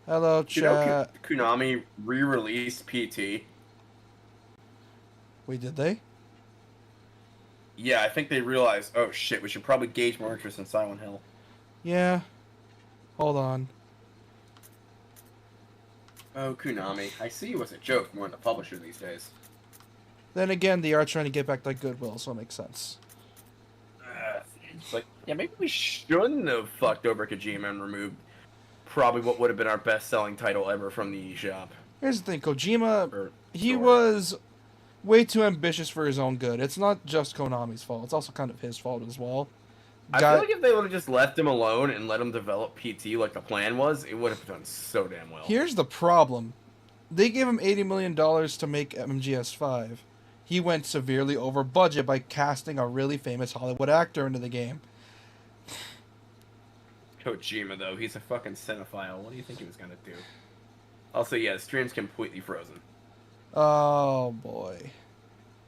Hello, You know, chat. Konami re-released PT. Wait, did they? Yeah, I think they realized, oh shit, we should probably gauge more interest in Silent Hill. Yeah. Hold on. Oh, Konami, I see you as a joke more than the publisher these days. Then again, they are trying to get back that goodwill, so it makes sense. It's like, yeah, maybe we shouldn't have fucked over Kojima and removed probably what would have been our best-selling title ever from the eShop. Here's the thing, Kojima, Or he store. was way too ambitious for his own good. It's not just Konami's fault. It's also kind of his fault as well. I feel Guy, like if they would have just left him alone and let him develop PT like the plan was, it would have done so damn well. here's the problem. They gave him $80 million to make MGS5. He went severely over budget by casting a really famous Hollywood actor into the game. Kojima, though, he's a fucking cinephile. What do you think he was gonna do? Also, yeah, the stream's completely frozen. Oh, boy.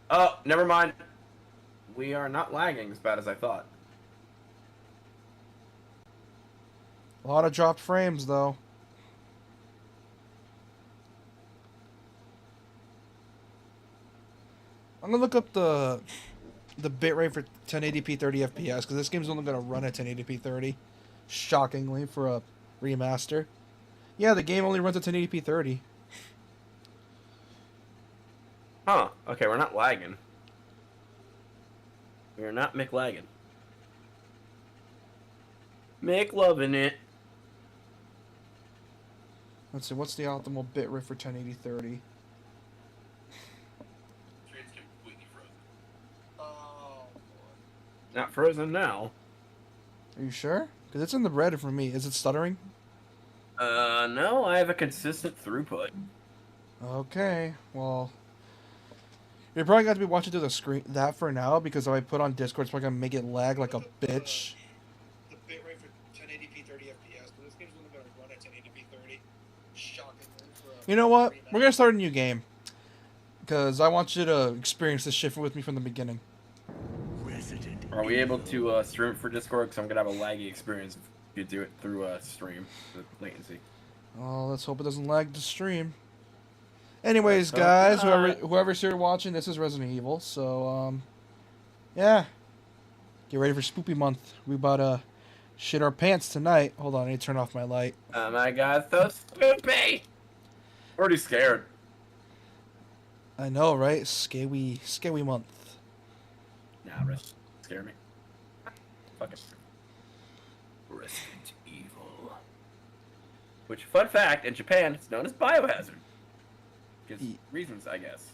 Oh, never mind. We are not lagging as bad as I thought. A lot of dropped frames, though. I'm gonna look up the bitrate for 1080p 30 FPS because this game's only gonna run at 1080p 30. Shockingly for a remaster. Yeah, the game only runs at 1080p 30. Huh. Okay, we're not lagging. We're not McLagging. McLovin' it. Let's see, what's the optimal bitrate for 1080 30? Stream's completely frozen. Oh, Not frozen now. are you sure? Because it's in the red for me. Is it stuttering? No, I have a consistent throughput. Okay, well, you're probably going to be watching through the screen that for now because if I put on Discord, it's probably going to make it lag like a bitch. The bitrate for 1080p 30 FPS, but this game's only going to run at 1080p 30. Shockingly. You know what? We're going to start a new game because I want you to experience this shit with me from the beginning. Are we able to stream it for Discord? Because I'm gonna have a laggy experience if you do it through stream with latency. Oh, let's hope it doesn't lag the stream. Anyways, guys, whoever's here watching, this is Resident Evil. So, yeah, get ready for Spoopy Month. We about to shit our pants tonight. Hold on, I need to turn off my light. Oh my god, so spoopy! Already scared. I know, right? Scary month. Nah, rest scare me. Fuck it. Resident Evil. Which, fun fact, in Japan, it's known as Biohazard. Because reasons, I guess.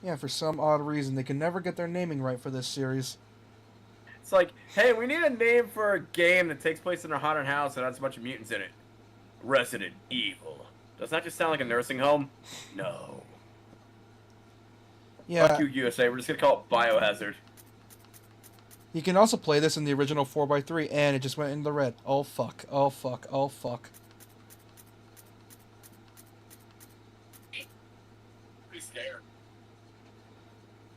Yeah, for some odd reason, they can never get their naming right for this series. It's like, hey, we need a name for a game that takes place in a haunted house and has a bunch of mutants in it. Resident Evil. Doesn't that just sound like a nursing home? No. Yeah. Fuck you, USA. We're just gonna call it Biohazard. You can also play this in the original 4x3, and it just went in the red. Oh, fuck. Oh, fuck. Oh, fuck. Pretty scared.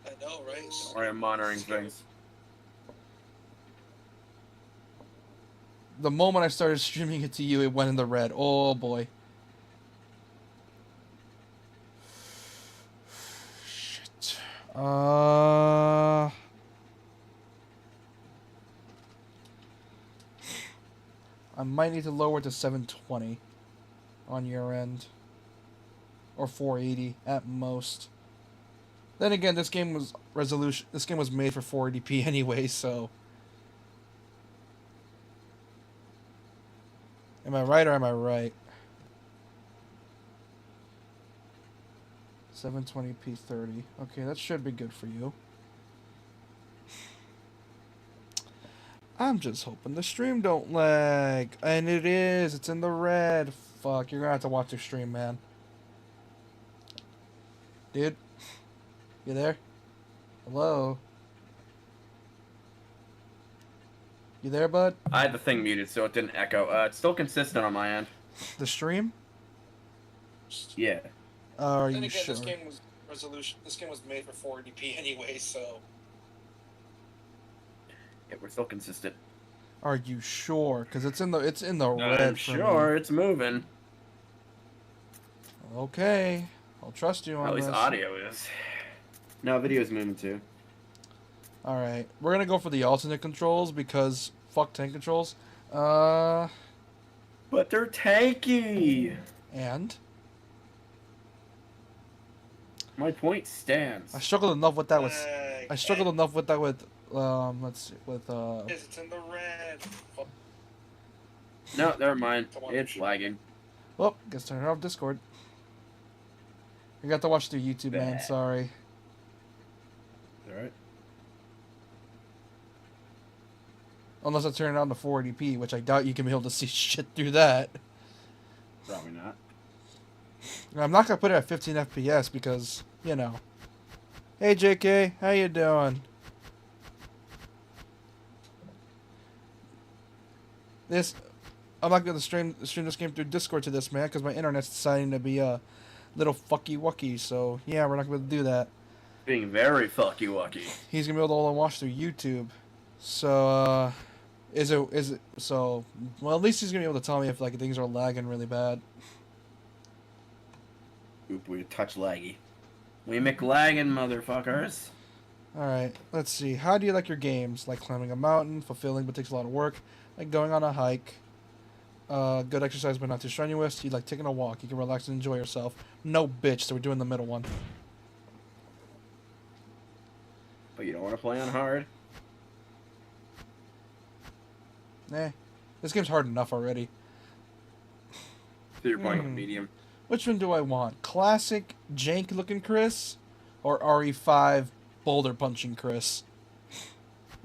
I know, right? Don't worry, I'm monitoring things. The moment I started streaming it to you, it went in the red. Oh, boy. Shit. I might need to lower it to 720 on your end. Or 480 at most. Then again, this game was made for 480p anyway, so am I right or am I right? 720p 30. Okay, that should be good for you. I'm just hoping the stream don't lag. And it is. It's in the red. Fuck, you're gonna have to watch the stream, man. Dude? You there? Hello? You there, bud? I had the thing muted so it didn't echo. It's still consistent on my end. The stream? Yeah. Are you sure? This game was made for 480p anyway, so. Yeah, we're still consistent. Are you sure? Because it's in the red. I'm for sure it's moving. Me. Okay, I'll trust you on At least this. audio is. No, video's moving too. All right, we're gonna go for the alternate controls because fuck tank controls. But they're tanky. And My point stands. I struggled enough with that with. Lag. I struggled enough with that with. Let's see, with Yes, it's in the red. Oh, No, never mind. Come on. It's lagging. Oh, guess turn it off Discord. You got to watch through YouTube, man. Bah. Sorry. Alright. Unless I turn it on to 480p, which I doubt you can be able to see shit through that. Probably not. I'm not gonna put it at 15 FPS because, you know. Hey JK, how you doing? I'm not gonna stream this game through Discord to this, man, because my internet's deciding to be a little fucky wucky. So yeah, we're not gonna do that. Being very fucky wucky. He's gonna be able to only watch through YouTube. So is it so? Well, at least he's gonna be able to tell me if like things are lagging really bad. Oop, we touch laggy. We McLagging, motherfuckers. All right, let's see. How do you like your games? Like climbing a mountain, fulfilling but takes a lot of work. Like going on a hike. Good exercise but not too strenuous. You like taking a walk. You can relax and enjoy yourself. No bitch, so we're doing the middle one. But you don't want to play on hard? Nah. This game's hard enough already. So you're playing on medium. Which one do I want? Classic jank looking Chris? Or RE5 boulder punching Chris?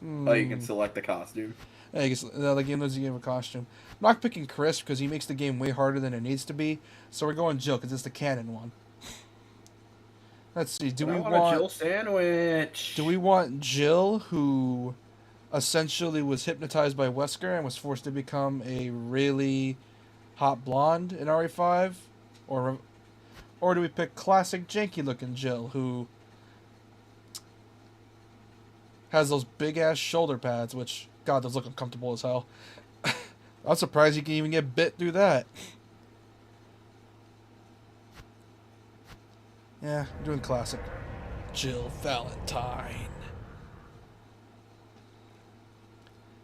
Oh, you can select the costume. I guess the game doesn't give a costume. I'm not picking Chris because he makes the game way harder than it needs to be. So we're going Jill because it's the canon one. Let's see. Do But we I want a Jill sandwich? Do we want Jill, who essentially was hypnotized by Wesker and was forced to become a really hot blonde in RE5, or do we pick classic janky looking Jill, who has those big ass shoulder pads, which God, those look uncomfortable as hell. I'm surprised you can even get bit through that. Yeah, I'm doing classic. Jill Valentine.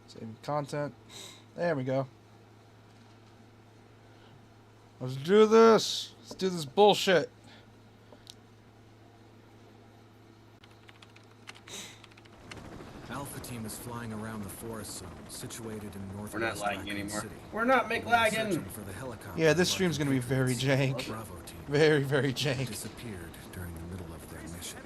Saving content. There we go. Let's do this. Let's do this bullshit. Alpha team is flying around the forest zone, situated in northwest We're not lagging Raccoon anymore. City. We're not We're McLagging. searching for the helicopter Yeah, this of stream's gonna be very Patriots. jank. Bravo team Very, very jank. disappeared during the middle of their mission.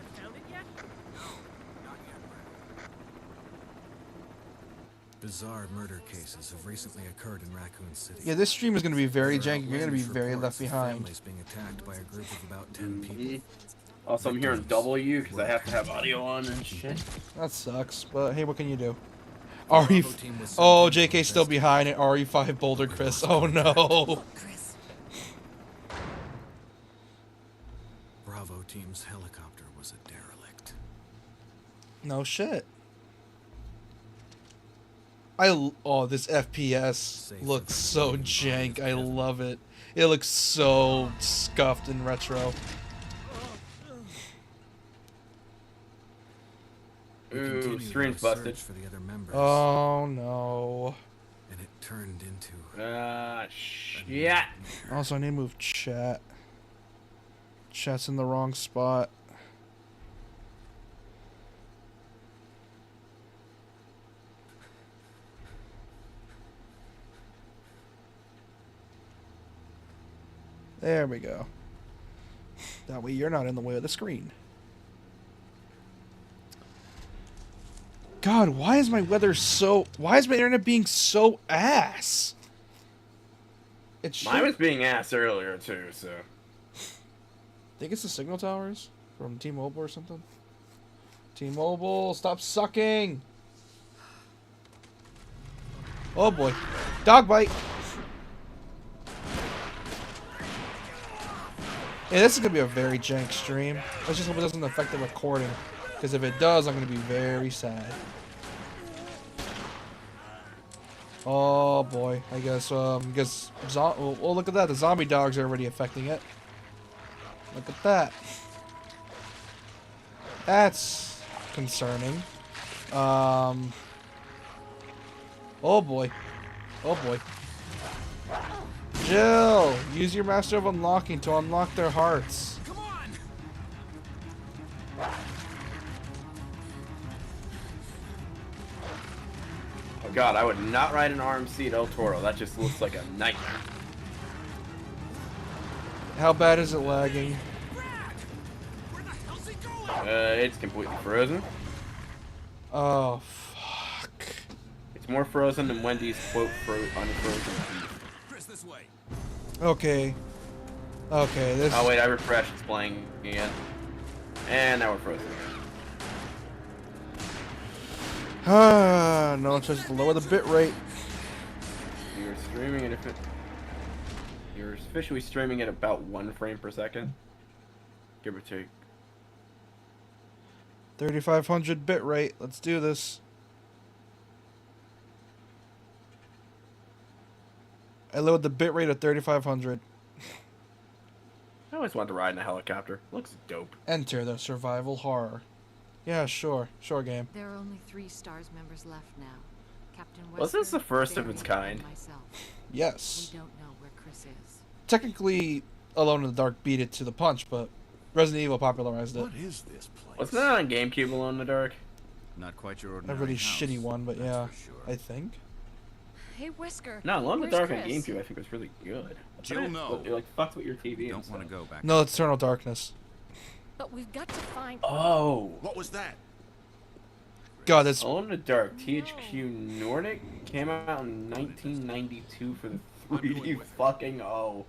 Bizarre murder cases have recently occurred in Raccoon City. Yeah, this stream is gonna be very There are jank. You're gonna be outlandish very left reports of behind. Families being attacked by a group of about 10 people. Also, I'm hearing W because I have to have audio on and shit. That sucks, but hey, what can you do? RE. Bravo team was Oh, sent in to JK's still investigate. behind at RE5 Boulder Chris. Oh no. Chris, Bravo team's helicopter was a derelict. No shit. Oh, this FPS looks so jank. I love it. It looks so scuffed and retro. We Ooh, continued stream's our busted. search for the other members, Oh no. and it turned into Shit. Also, I need to move chat. Chat's in the wrong spot. There we go. That way you're not in the way of the screen. God, why is my weather so... Why is my internet being so ass? It should... Mine was being asked earlier too, so. think it's the signal towers from T-Mobile or something. T-Mobile, stop sucking! Oh boy. Dog bite! Yeah, this is gonna be a very jank stream. Let's just hope it doesn't affect the recording. Because if it does, I'm gonna be very sad. Oh boy, I guess well, look at that. The zombie dogs are already affecting it. Look at that. That's concerning. Um. Oh boy. Oh boy. Jill, use your Master of Unlocking to unlock their hearts. Come on! Oh god, I would not ride an RMC at El Toro. That just looks like a nightmare. How bad is it lagging? Where the hell's he going? It's completely frozen. Oh fuck. It's more frozen than Wendy's quote unfrozen beef. Chris, this way. Okay. Okay, this. Oh wait, I refreshed. It's playing again. And now we're frozen again. No, it's just to lower the bit rate. You're streaming it if it. You're officially streaming at about 1 frame per second, give or take. 3500 bit rate. Let's do this. I lowered the bit rate to 3500. I always wanted to ride in a helicopter. Looks dope. Enter the survival horror. Yeah, sure. Sure game. There are only 3 STARS members left now. Captain Wesker, Was this the first of its Barry, and kind? myself. Yes. We don't know where Chris is. Technically, Alone in the Dark beat it to the punch, but Resident Evil popularized it. What is this place? Wasn't that on GameCube Alone in the Dark? Not quite your A ordinary really house, shitty one, but that's yeah, for sure. I think. Hey, Whisker. No, Alone in the where's Dark on Chris? GameCube I think was really good. Jill, no. It like fucked with your TV and Don't stuff. want to go back. No, it's Eternal Darkness. But we've got to find. Oh. What was that? God, that's Alone in the Dark, THQ Nordic came out in 1992 for the 3D fucking O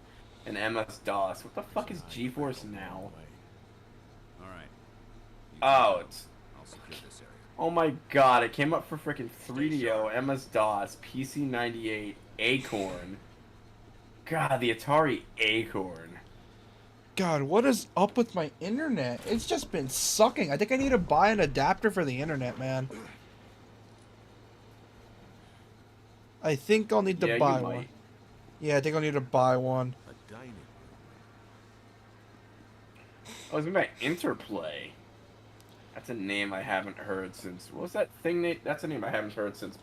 and MS-DOS. What the fuck is GeForce Now? All right. Oh, it's I'll secure this area. oh my god! It came up for freaking 3DO, MS-DOS, PC98, Acorn. God, the Atari Acorn. God, what is up with my internet? It's just been sucking. I think I need to buy an adapter for the internet, man. I think I'll need to Yeah, you buy might. one. Yeah, I think I'll need to buy one. A dining room. I was about Interplay. That's a name I haven't heard since. What was that thing, Nate? That's a name I haven't heard since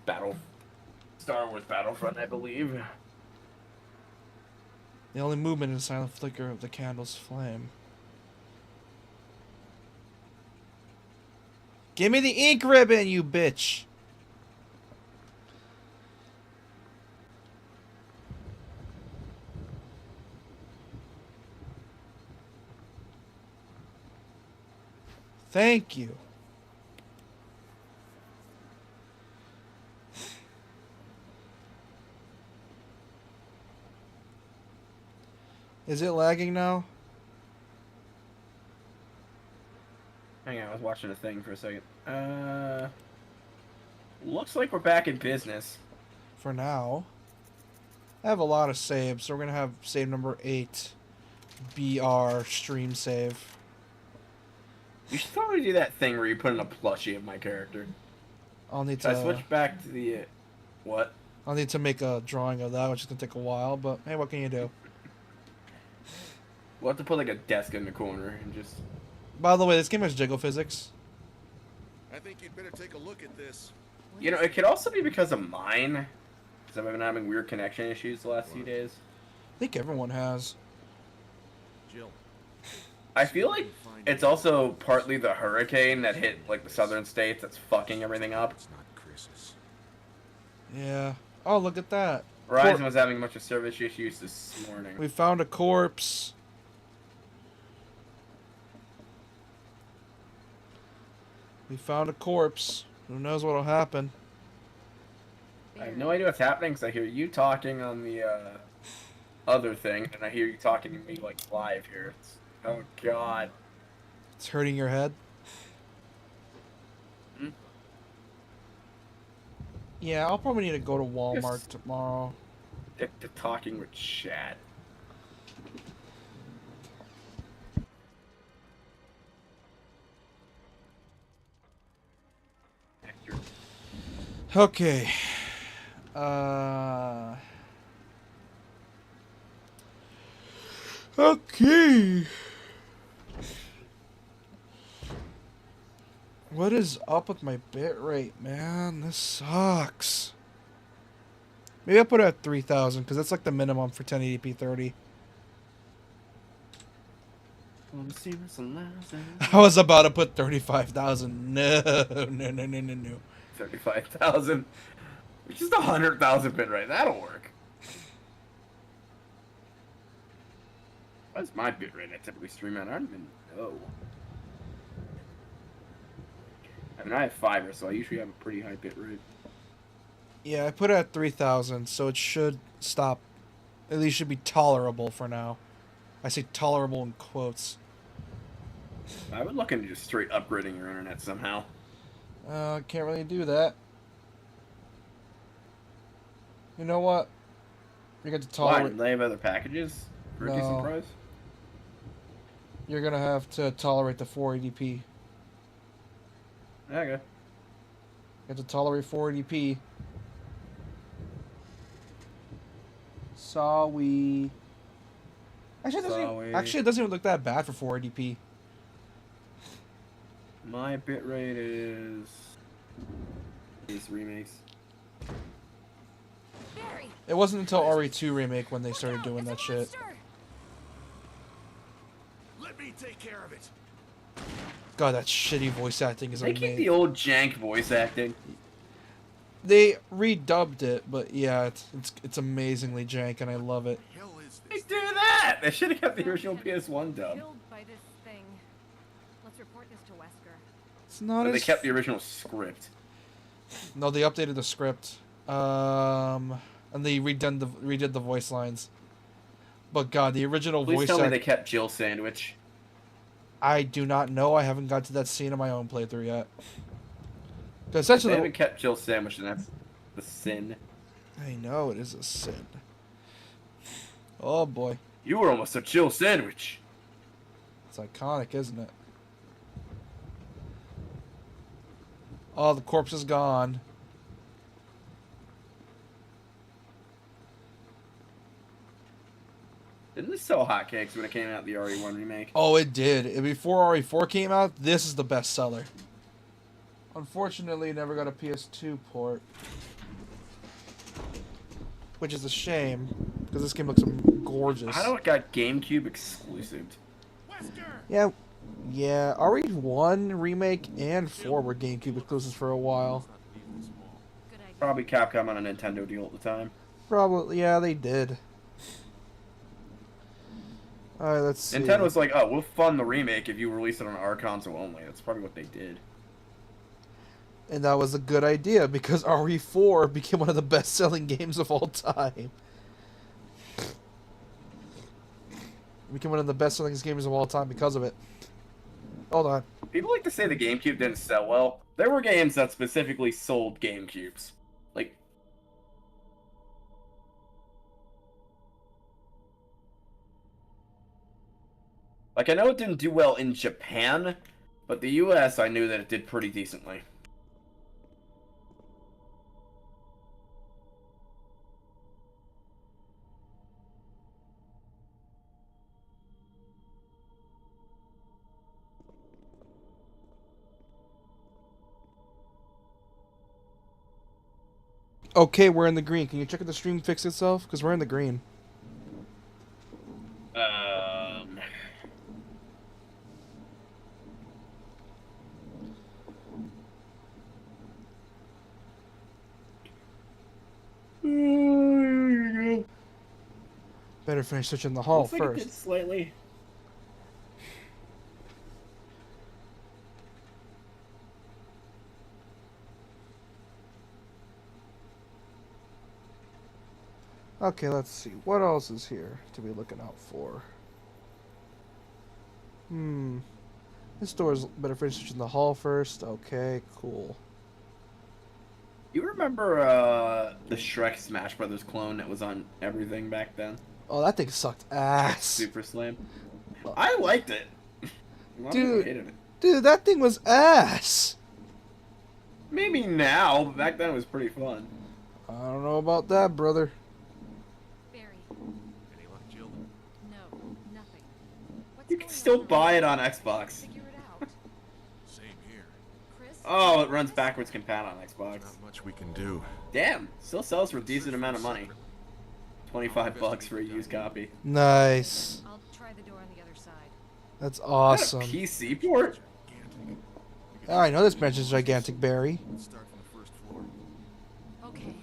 Star Wars Battlefront, I believe. The only movement is the silent flicker of the candle's flame. Give me the ink ribbon, you bitch! Thank you. Is it lagging now? Hang on, I was watching a thing for a second. Looks like we're back in business. For now. I have a lot of saves, so we're gonna have save number 8. BR stream save. You should probably do that thing where you put in a plushie of my character. I'll need So I to switched back to the what? I'll need to make a drawing of that, which is gonna take a while, but hey, what can you do? We'll have to put like a desk in the corner and just. By the way, this game has jiggle physics. I think you'd better take a look at this. You know, it could also be because of mine. Because I've been having weird connection issues the last few days. I think everyone has. Jill. I feel like it's also partly the hurricane that hit like the southern states that's fucking everything up. It's not Chris's. Yeah. Oh, look at that. Verizon was having a bunch of service issues this morning. We found a corpse. We found a corpse. Who knows what'll happen? I have no idea what's happening because I hear you talking on the other thing, and I hear you talking to me like live here. Oh god. It's hurting your head. Hmm? Yeah, I'll probably need to go to Walmart Yes. tomorrow. Stick to talking with Chad. Okay. Okay. What is up with my bitrate, man? This sucks. Maybe I'll put it at 3,000 because that's like the minimum for 1080p 30. I was about to put 35,000. No, no, no, no, no, no. 35,000. It's just 100,000 bitrate. That'll work. What's my bitrate I typically stream at? I don't even know. I mean, I have Fiverr, so I usually have a pretty high bitrate. Yeah, I put it at 3,000, so it should stop. At least should be tolerable for now. I say tolerable in quotes. I would look into just straight upgrading your internet somehow. Can't really do that. You know what? You got to Why? tolerate. Do they have other packages for a decent No. price? You're gonna have to tolerate the 480p. Okay. You have to tolerate 480p. Sorry. Sorry. Actually, it doesn't even look that bad for 480p. My bitrate is these remakes. Barry! It wasn't until RE2 remake when they started doing that shit. Let me take care of it. God, that shitty voice acting is They keep the amazing. old jank voice acting. They redubbed it, but yeah, it's amazingly jank, and I love it. Hell is They this? do that. They should have kept the original PS1 dub. Killed by this thing. Let's report this to Wesker. It's not But they as kept the original script. No, they updated the script. And they redid the voice lines. But God, the original Please voice tell me act- they kept Jill Sandwich. I do not know. I haven't got to that scene in my own playthrough yet. 'Cause If they essentially, haven't kept Jill Sandwich, then that's the sin. I know it is a sin. Oh boy, You were almost a Jill Sandwich. it's iconic, isn't it? Oh, the corpse is gone. Didn't this sell hotcakes when it came out, the RE1 remake? Oh, it did. Before RE4 came out, this is the best seller. Unfortunately, it never got a PS2 port. Which is a shame, because this game looks gorgeous. I know it got GameCube exclusive. Yeah, RE1 remake and 4 were GameCube exclusives for a while. Good idea. Probably Capcom on a Nintendo deal at the time. Probably, yeah, they did. Alright, let's see. Nintendo was like, oh, we'll fund the remake if you release it on our console only. That's probably what they did. And that was a good idea, because RE4 became one of the best-selling games of all time. Became one of the best-selling games of all time because of it. Hold on. People like to say the GameCube didn't sell well. There were games that specifically sold GameCubes. Like, I know it didn't do well in Japan, but the US, I knew that it did pretty decently. Okay, we're in the green. Can you check if the stream fixed itself? Because we're in the green. Better finish searching the hall Looks like it first. did slightly. Okay, let's see. What else is here to be looking out for? This door's better finish searching the hall first. Okay, cool. You remember the Shrek Smash Brothers clone that was on everything back then? Oh, that thing sucked ass. Super Slam. I liked it. A lot of people Dude. hated it. Dude, that thing was ass. Maybe now, but back then it was pretty fun. I don't know about that, brother. Barry, Any luck, Jill? no, nothing. What's You can going still on? buy it on Xbox. Figure it out. Same here. Chris? Oh, it runs backwards compat on Xbox. Not much we can do. Damn, still sells for a decent amount of money. 25 bucks for a used copy. Nice. I'll try the door on the other side. That's Is that awesome. a PC port? Gigantic. Oh, I know this mansion's gigantic, Barry. Let's start from the first floor. Okay.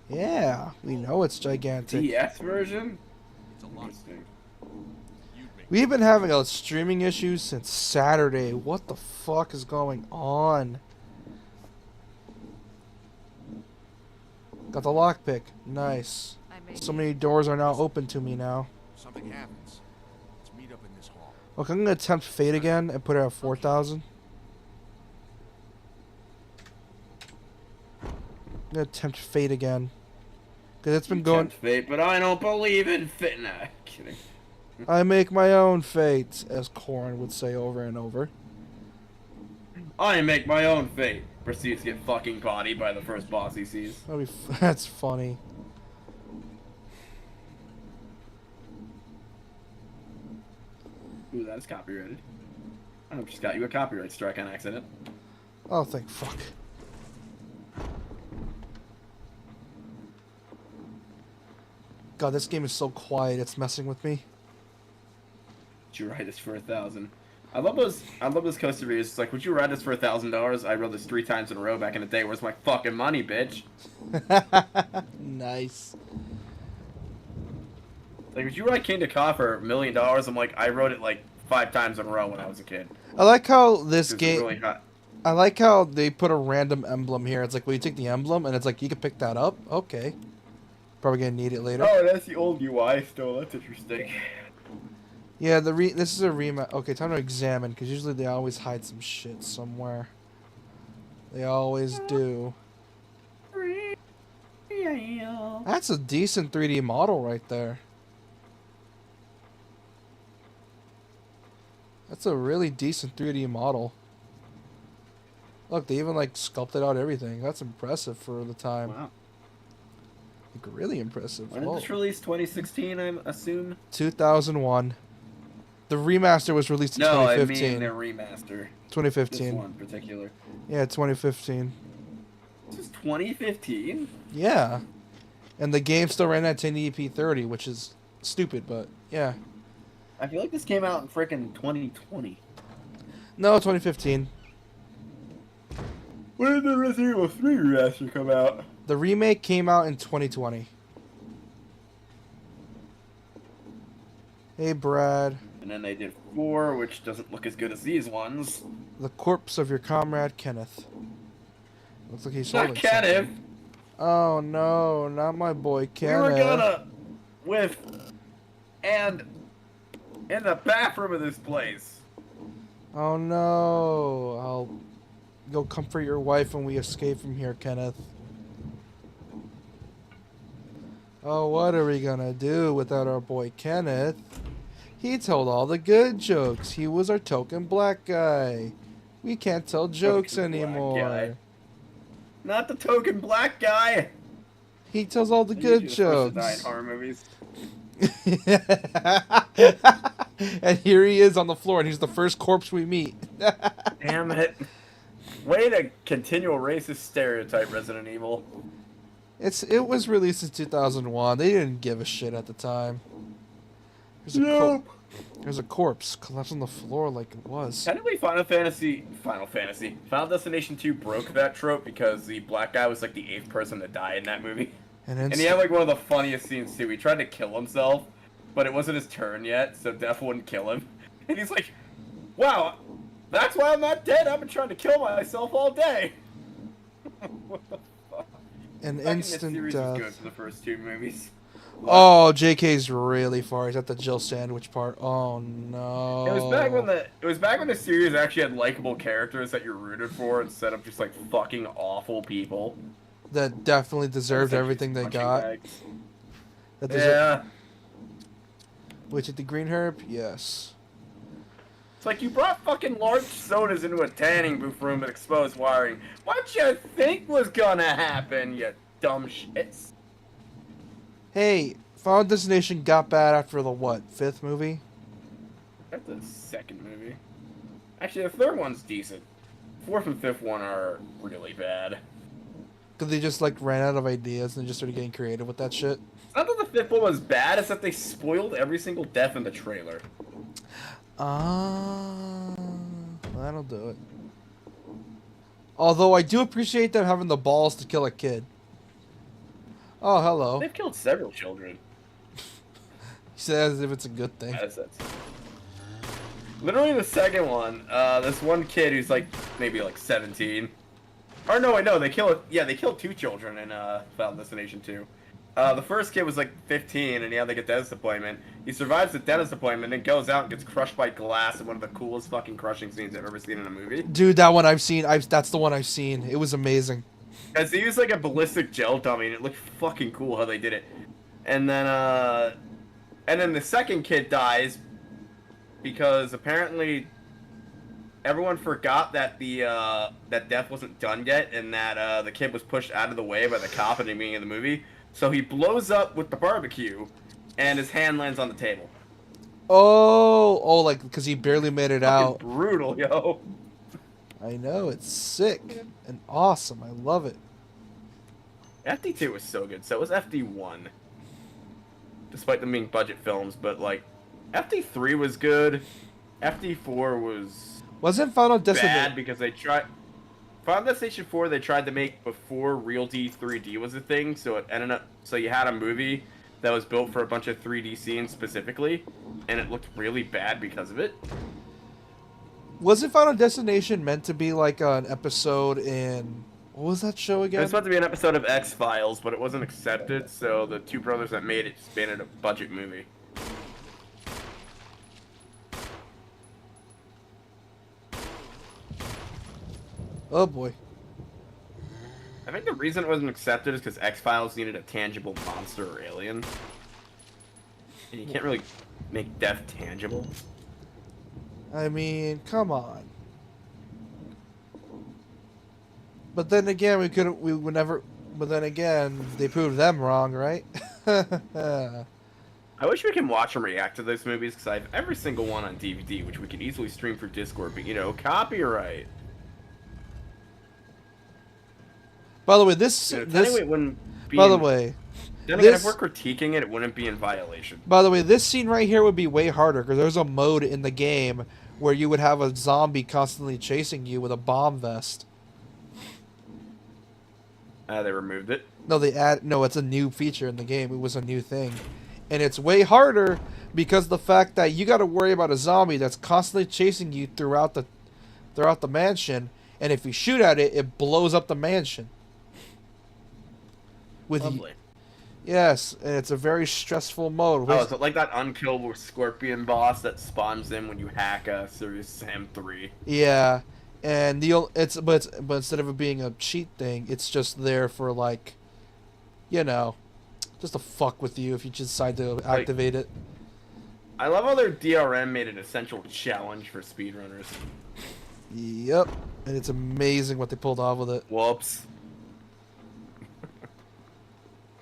Yeah, we know it's gigantic. DS version? It's a lot. Interesting. You'd make We've been having a streaming issue since Saturday. What the fuck is going on? Got the lockpick. Nice. I made So many doors are now open to me now. something happens. Let's meet up in this hall. Okay, I'm gonna attempt Fate again and put it at 4,000. I'm gonna attempt Fate again. Cause it's been going. Tempt fate, but I don't believe in fate. Nah, kidding. I make my own fate, as Corrin would say over and over. I make my own fate. Proceeds to get fucking bodied by the first boss he sees. That's funny. Ooh, that is copyrighted. I just got you a copyright strike on accident. Oh, thank fuck. God, this game is so quiet. It's messing with me. Would you ride this for 1,000? I love those Costa reviews. It's like, would you ride this for $1,000? I rode this 3 times in a row back in the day. Where's my fucking money, bitch? Nice. Like, would you ride King to Ka for $1 million? I'm like, I rode it like 5 times in a row when I was a kid. I like how this It's game. really hot. I like how they put a random emblem here. It's like, well, you take the emblem, and it's like, you can pick that up. Okay. Probably gonna need it later. Oh, that's the old UI still. That's interesting. Yeah, this is a rematch. Okay, time to examine, because usually they always hide some shit somewhere. They always do. That's a decent 3D model right there. That's a really decent 3D model. Look, they even like sculpted out everything. That's impressive for the time. Wow. Like, really impressive. When did Whoa. this release? 2016, I assume? 2001. The remaster was released in No, I 2015. mean the remaster. 2015. This one in particular. Yeah, 2015. This is 2015? Yeah. And the game still ran at 1080p 30, which is stupid, but yeah. I feel like this came out in frickin' 2020. No, 2015. When did the Resident Evil 3 remaster come out? The remake came out in 2020. Hey, Brad. And then they did 4, which doesn't look as good as these ones. The corpse of your comrade, Kenneth. Looks like he's It's not holding Kenneth. something. Oh, no. Not my boy, We Kenneth. were gonna with and in the bathroom of this place. Oh, no. I'll go comfort your wife when we escape from here, Kenneth. Oh, what are we gonna do without our boy Kenneth? He told all the good jokes. He was our token black guy. We can't tell jokes Token black anymore. guy. Not the token black guy. He tells all the I good usually supposed to die in jokes. horror movies. And here he is on the floor, and he's the first corpse we meet. Damn it. Way to continual racist stereotype, Resident Evil. It was released in 2001. They didn't give a shit at the time. There's a corpse collapsed on the floor like it was. Technically, Final Destination 2 broke that trope because the black guy was like the 8th person to die in that movie. And he had like one of the funniest scenes too. He tried to kill himself, but it wasn't his turn yet, so Death wouldn't kill him. And he's like, wow, that's why I'm not dead. I've been trying to kill myself all day. What the fuck? An Back in instant this series was good death. for the first 2 movies. Oh, JK's really far. He's at the Jill sandwich part. Oh no. It was back when the series actually had likable characters that you're rooted for instead of just like fucking awful people. That definitely deserved Essentially everything they punching got. bags. That deserved. Yeah. Which at the green herb? Yes. It's like you brought fucking large sodas into a tanning booth room with exposed wiring. What you think was gonna happen, you dumb shits. Hey, Final Destination got bad after the what? 5th movie? That's the second movie. Actually, the third one's decent. Fourth and fifth one are really bad. Because they just like ran out of ideas and just started getting creative with that shit. It's not that the fifth one was bad, it's that they spoiled every single death in the trailer. That'll do it. Although I do appreciate them having the balls to kill a kid. Oh, hello. They've killed several children. He says as if it's a good thing. That's literally the second one, this one kid who's like maybe like 17. Or no, wait, no, they killed 2 children in Final Destination 2. The first kid was like 15 and he had like a dentist appointment. He survives the dentist appointment and goes out and gets crushed by glass in one of the coolest fucking crushing scenes I've ever seen in a movie. Dude, that one I've seen. That's the one I've seen. It was amazing. Because they used like a ballistic gel dummy and it looked fucking cool how they did it. And then the second kid dies because apparently everyone forgot that that death wasn't done yet and that the kid was pushed out of the way by the cop at the beginning of the movie. So he blows up with the barbecue and his hand lands on the table. Oh, like because he barely made it out. Fucking brutal, yo. I know, it's sick and awesome. I love it. FD2 was so good. So was FD1. Despite them being budget films, but like FD3 was good. FD4 was Wasn't Final bad Destination because they tried. Final Destination 4 they tried to make before Realty 3D was a thing, so it ended up so you had a movie that was built for a bunch of 3D scenes specifically, and it looked really bad because of it. Wasn't Final Destination meant to be like an episode in what was that show It again? was supposed to be an episode of X-Files, but it wasn't accepted, so the two brothers that made it just made it a budget movie. Oh boy. I think the reason it wasn't accepted is because X-Files needed a tangible monster or alien. And you can't really make death tangible. I mean, come on. But then again, we would never. But then again, they proved them wrong, right? I wish we can watch and react to those movies because I have every single one on DVD, which we could easily stream for Discord, but you know, copyright. By the way, this. You know, technically it wouldn't be By the in- way, Then again, if this- we're critiquing it, it wouldn't be in violation. by the way, this scene right here would be way harder because there's a mode in the game where you would have a zombie constantly chasing you with a bomb vest. They removed it. No, it's a new feature in the game. It was a new thing. And it's way harder because the fact that you got to worry about a zombie that's constantly chasing you throughout the mansion, and if you shoot at it, it blows up the mansion. Lovely. Yes, and it's a very stressful mode. Oh, is it like that unkillable scorpion boss that spawns in when you hack Serious Sam 3? Yeah, and but instead of it being a cheat thing, it's just there for like, just to fuck with you if you decide to activate it. I love how their DRM made an essential challenge for speedrunners. Yep, and it's amazing what they pulled off with it. Whoops.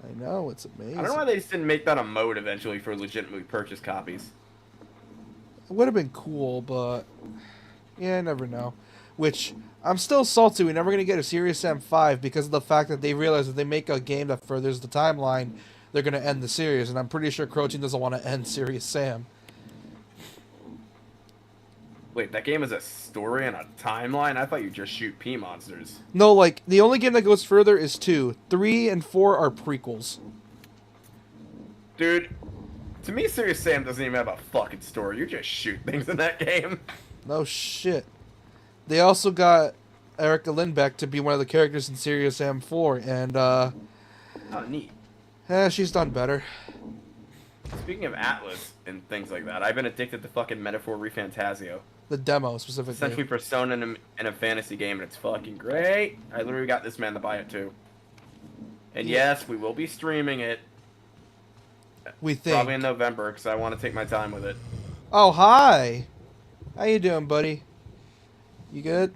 I know, it's amazing. I don't know why they just didn't make that a mode eventually for legitimately purchase copies. It would have been cool, but yeah, I never know. Which I'm still salty. We're never gonna get a Serious Sam 5 because of the fact that they realize if they make a game that furthers the timeline, they're gonna end the series, and I'm pretty sure Croaching doesn't want to end Serious Sam. Wait, that game is a story and a timeline? I thought you just shoot pea monsters. No, like the only game that goes further is 2. 3 and 4 are prequels. Dude, to me, Serious Sam doesn't even have a fucking story. You just shoot things in that game. No shit. They also got Erica Lindbeck to be one of the characters in Serious Sam 4, and Oh, neat. she's done better. Speaking of Atlas and things like that, I've been addicted to fucking Metaphor ReFantazio. The demo specifically. Essentially Persona in a fantasy game, and it's fucking great. I literally got this man to buy it too. And yes, we will be streaming it. We think. Probably in November, because I want to take my time with it. Oh, hi. How you doing, buddy? You good?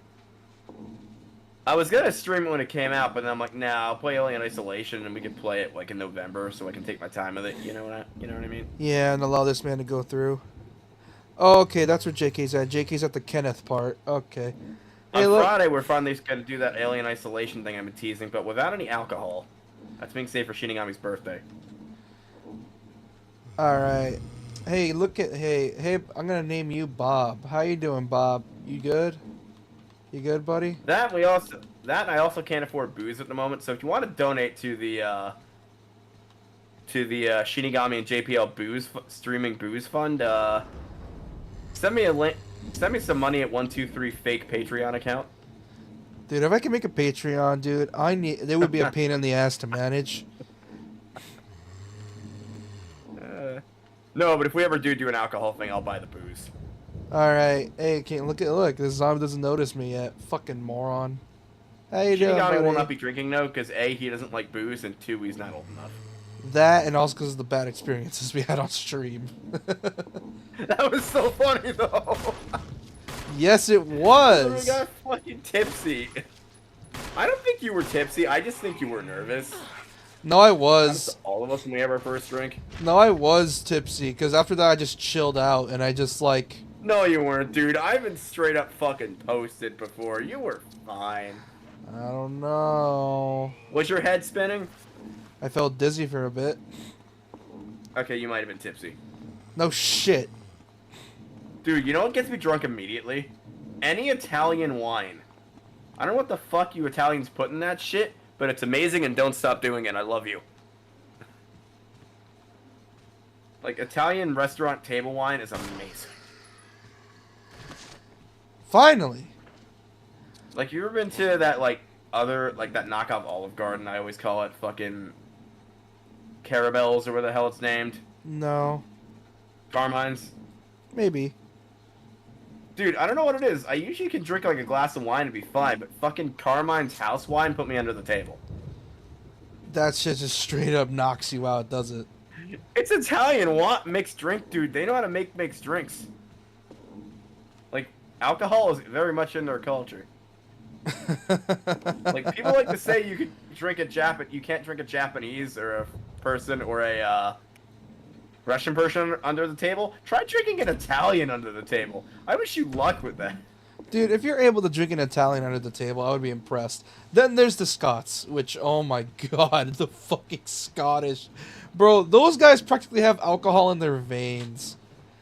I was gonna stream it when it came out, but then I'm like, nah, I'll play Alien Isolation, and we can play it like in November, so I can take my time with it. You know what I mean? Yeah, and allow this man to go through. Oh, okay, that's where JK's at. JK's at the Kenneth part. Okay. Hey, On look. Friday, we're finally gonna do that Alien Isolation thing I've been teasing, but without any alcohol. That's being saved for Shinigami's birthday. All right. Hey, look at hey. I'm gonna name you Bob. How you doing, Bob? You good? You good, buddy? That and I also can't afford booze at the moment. So if you want to donate to the Shinigami and JPL streaming booze fund, send me a link. Send me some money at 123 fake Patreon account. Dude, if I can make a Patreon, dude, it would be a pain in the ass to manage. No, but if we ever do an alcohol thing, I'll buy the booze. All right. Hey, can't look. This zombie doesn't notice me yet. Fucking moron. How you doing, Shinigami will buddy? not be drinking though, because A, he doesn't like booze, and 2, he's not old enough. That and also because of the bad experiences we had on stream. That was so funny though. Yes, it We was. got fucking tipsy. I don't think you were tipsy. I just think you were nervous. No, I That's was. all of us when we have our first drink. No, I was tipsy because after that I just chilled out and I just like. No, you weren't, dude. I've been straight up fucking posted before. You were fine. I don't know. Was your head spinning? I felt dizzy for a bit. Okay, you might have been tipsy. No shit. Dude, you know what gets me drunk immediately? Any Italian wine. I don't know what the fuck you Italians put in that shit, but it's amazing and don't stop doing it. I love you. Like, Italian restaurant table wine is amazing. Finally. Like, you ever been to that, like, that knockoff Olive Garden, I always call it fucking Carabelle's or whatever the hell it's named? No. Carmine's? Maybe. Dude, I don't know what it is. I usually can drink, like, a glass of wine and be fine, but fucking Carmine's house wine put me under the table. That shit just straight up knocks you out, does it? It's Italian mixed drink, dude. They know how to make mixed drinks. Like, alcohol is very much in their culture. Like, people like to say you can't drink a Japanese or a person or a Russian person under the table. Try drinking an Italian under the table. I wish you luck with that. Dude, if you're able to drink an Italian under the table, I would be impressed. Then there's the Scots, which, oh my god, the fucking Scottish. Bro, those guys practically have alcohol in their veins.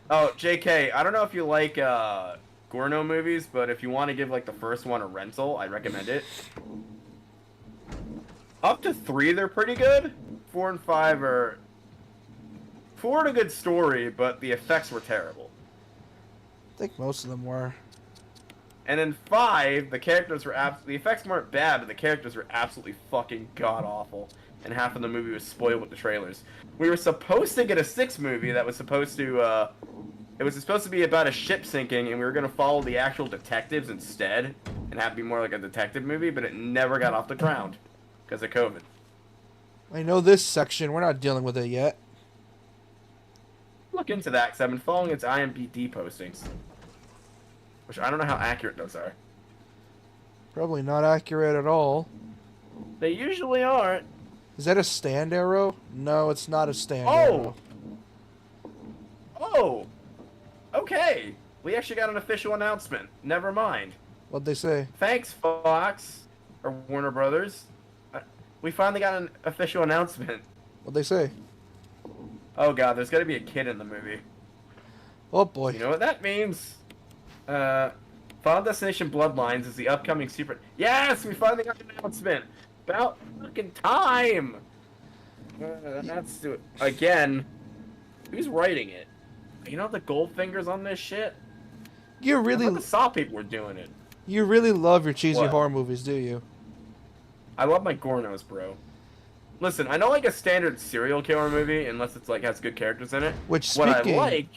Oh, JK, I don't know if you like Gorno movies, but if you want to give like the first one a rental, I recommend it. Up to 3, they're pretty good. 4 and 5 are... 4 are a good story, but the effects were terrible. I think most of them were. And then 5, the effects weren't bad, but the characters were absolutely fucking god-awful. And half of the movie was spoiled with the trailers. We were supposed to get a 6th movie that was supposed to, it was supposed to be about a ship sinking, and we were going to follow the actual detectives instead, and have it be more like a detective movie, but it never got off the ground, because of COVID. I know this section, we're not dealing with it yet. Look into that, because I've been following its IMDb postings. Which I don't know how accurate those are. Probably not accurate at all. They usually aren't. Is that a stand arrow? No, it's not a stand Oh! arrow. Oh! Okay. We actually got an official announcement. Never mind. What'd they say? Thanks, Fox. Or Warner Brothers. We finally got an official announcement. What'd they say? Oh god, there's gonna be a kid in the movie. Oh boy. You know what that means? Final Destination Bloodlines is the upcoming super... Yes! We finally got an announcement! About fucking time! Let's do it. Again, who's writing it? You know the Goldfingers on this shit? You I really, thought the Saw people were doing it. you really love your cheesy What? horror movies, do you? I love my Gornos, bro. Listen, I don't like a standard serial killer movie unless it's like has good characters in it. Which What I speaking, like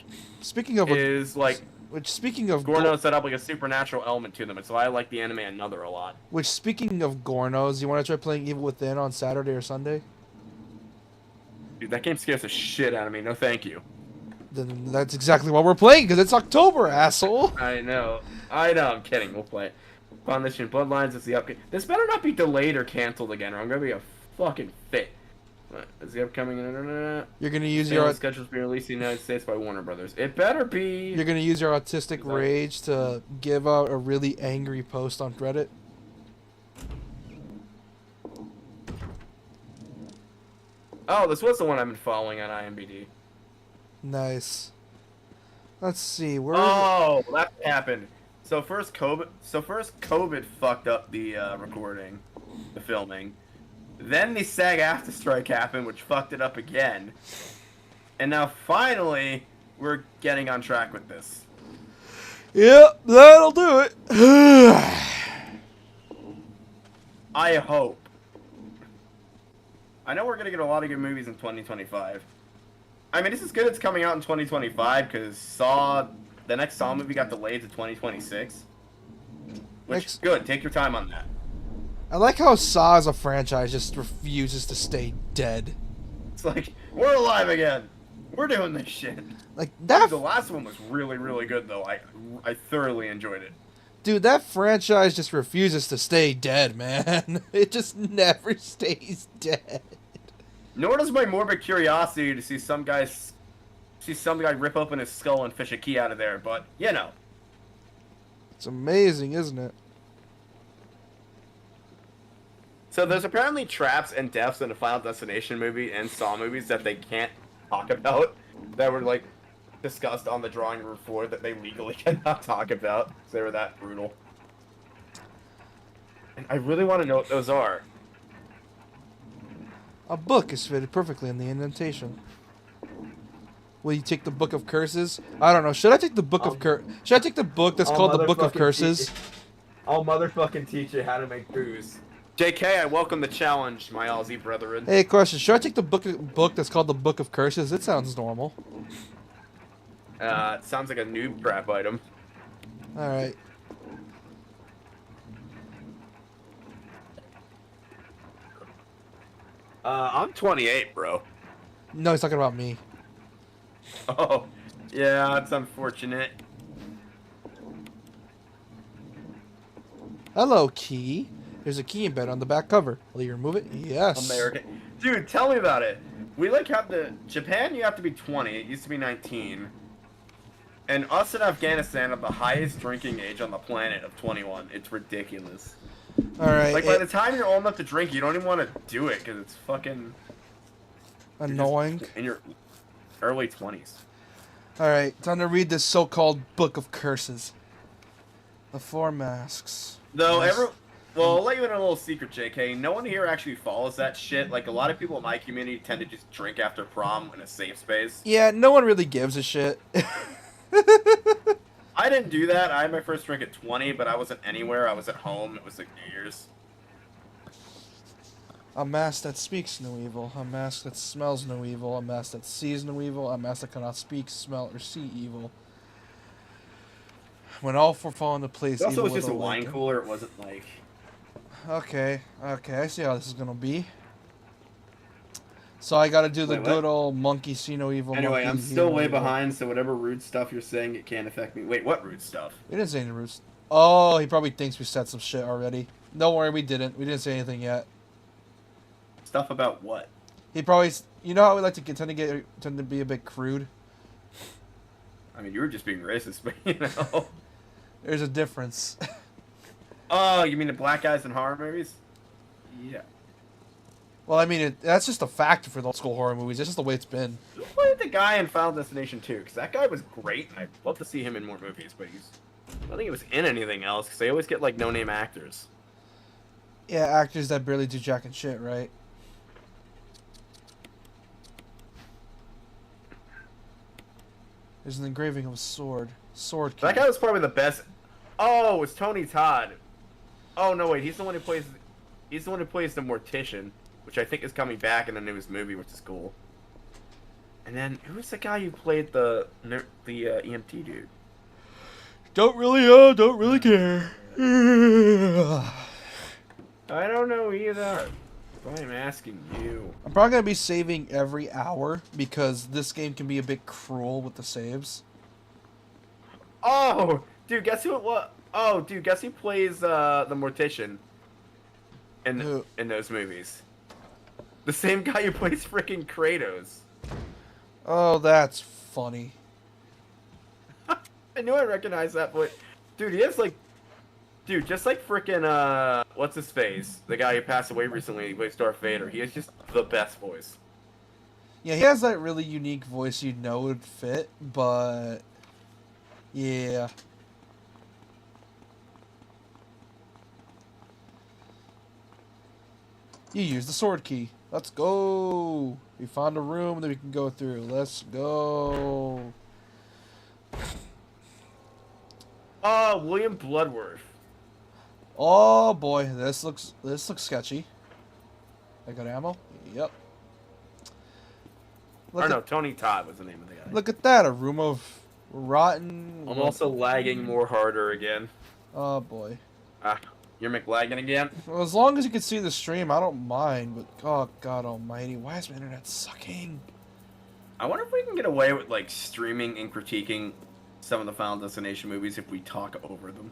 speaking of, is like which speaking of Gornos set up like a supernatural element to them, and so I like the anime Another a lot. which speaking of Gornos, you want to try playing Evil Within on Saturday or Sunday? Dude, that game scares the shit out of me. No, thank you. Then that's exactly what we're playing because it's October, asshole. I know. I'm kidding. We'll play it. Spawn Nation Bloodlines is the upcoming. This better not be delayed or canceled again, or I'm gonna be a fucking fit. What is the upcoming internet? You're gonna use Your your schedules being released in the United States by Warner Brothers. It better be. you're gonna use your autistic Exactly. rage to give out a really angry post on Reddit. Oh, this was the one I've been following on IMDb. Nice. Let's see. Where? Oh, that happened. So first COVID fucked up the recording, the filming. Then the SAG-AFTRA strike happened, which fucked it up again. And now finally, we're getting on track with this. Yep, that'll do it. I hope. I know we're gonna get a lot of good movies in 2025. I mean, this is good. It's coming out in 2025 because the next Saw movie got delayed to 2026. Which is good. Take your time on that. I like how Saw as a franchise just refuses to stay dead. It's like we're alive again. We're doing this shit. Like that, The last one was really, really good though. I thoroughly enjoyed it. dude. That franchise just refuses to stay dead, man. It just never stays dead. Nor does my morbid curiosity to see some guy rip open his skull and fish a key out of there. But you know. It's amazing, isn't it? So there's apparently traps and deaths in the Final Destination movie and Saw movies that they can't talk about, that were like discussed on the drawing room floor that they legally cannot talk about. So they were that brutal. And I really want to know what those are. A book is fitted perfectly in the indentation. Will you take the Book of Curses? I don't know. Should I take the Book of Should I take the book that's called the Book of Curses? I'll motherfucking teach you how to make booze. JK, I welcome the challenge, my Aussie brethren. Hey, question. Should I take the book that's called the Book of Curses? It sounds normal. It sounds like a noob trap item. All right. I'm 28, bro. No, he's talking about me. Oh, yeah, that's unfortunate. Hello, key. There's a key embedded on the back cover. Will you remove it? Yes. American. Dude, tell me about it. We like have Japan, you have to be 20. It used to be 19. And us in Afghanistan have the highest drinking age on the planet of 21. It's ridiculous. All right. Like, by the time you're old enough to drink, you don't even want to do it because it's fucking annoying. in your early 20s. All right. Time to read this so-called Book of Curses. The Four Masks. Though, Yes. well, I'll let you in a little secret, JK. No one here actually follows that shit. Like, a lot of people in my community tend to just drink after prom in a safe space. Yeah, no one really gives a shit. I didn't do that. I had my first drink at 20, but I wasn't anywhere. I was at home. It was like New Year's. A mask that speaks no evil. A mask that smells no evil. A mask that sees no evil. A mask that cannot speak, smell, or see evil. When all four fall into place, It also evil was just will a wine awaken. cooler. It wasn't like... Okay, I see how this is gonna be. So I gotta do the Wait, what? good old monkey see no evil. Anyway, monkey I'm see still no way evil. behind, so whatever rude stuff you're saying, it can't affect me. Wait, what rude stuff? We didn't say any roots. Oh, he probably thinks we said some shit already. Don't worry, we didn't. We didn't say anything yet. Stuff about what? He probably, you know how we like to tend to be a bit crude. I mean, you were just being racist, but you know. There's a difference. Oh, you mean the black guys in horror movies? Yeah. Well, I mean, that's just a factor for the old school horror movies. It's just the way it's been. Who played the guy in Final Destination 2? Because that guy was great, and I'd love to see him in more movies, but I don't think he was in anything else, because they always get, like, no-name actors. Yeah, actors that barely do jack and shit, right? There's an engraving of a sword. Sword key. That guy was probably the best. Oh, it's Tony Todd. Oh, no, wait, he's the one who plays the Mortician, which I think is coming back in the newest movie, which is cool. And then, who's the guy who played the EMT dude? Don't really care. I don't know either. But I'm asking you. I'm probably gonna be saving every hour because this game can be a bit cruel with the saves. Oh, dude, guess who it was? Oh, dude, guess who plays the Mortician Who? in those movies? The same guy who plays freaking Kratos. Oh, that's funny. I knew I recognized that, but dude, he has like, dude, just like freaking what's his face? The guy who passed away recently, he plays Darth Vader. He has just the best voice. Yeah, he has that really unique voice you know would fit, but yeah. You use the sword key. Let's go. We found a room that we can go through. Let's go. William Bloodworth. Oh boy, this looks sketchy. I got ammo. Yep. Or no, Tony Todd was the name of the guy. Look at that, a room of rotten. I'm also lagging more harder again. Oh boy. Ah, you're McLagging again? Well, as long as you can see the stream, I don't mind. But oh god almighty, why is my internet sucking? I wonder if we can get away with like streaming and critiquing some of the Final Destination movies if we talk over them.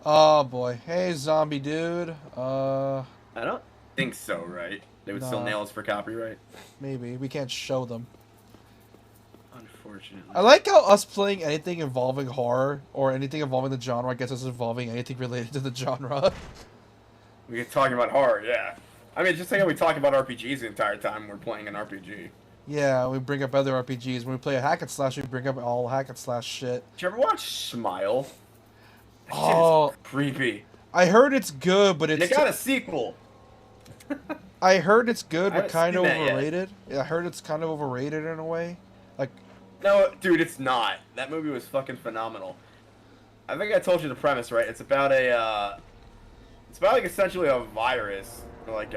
Oh boy, hey zombie dude. I don't think so, right? They would still Nah. nail us for copyright. Maybe we can't show them. Unfortunately. I like how us playing anything involving horror or anything involving the genre gets us involving anything related to the genre. We get talking about horror, yeah. I mean, just like how we talk about RPGs the entire time we're playing an RPG. Yeah, we bring up other RPGs. When we play a hack and slash, we bring up all hack and slash shit. Did you ever watch Smile? That shit Oh, is creepy. I heard it's good, but And it's it got a sequel. I heard it's good, I but haven't kind of seen that yet. overrated. Yeah, I heard it's kind of overrated in a way. Like, No, dude, it's not. That movie was fucking phenomenal. I think I told you the premise, right? It's about it's about like essentially a virus, or like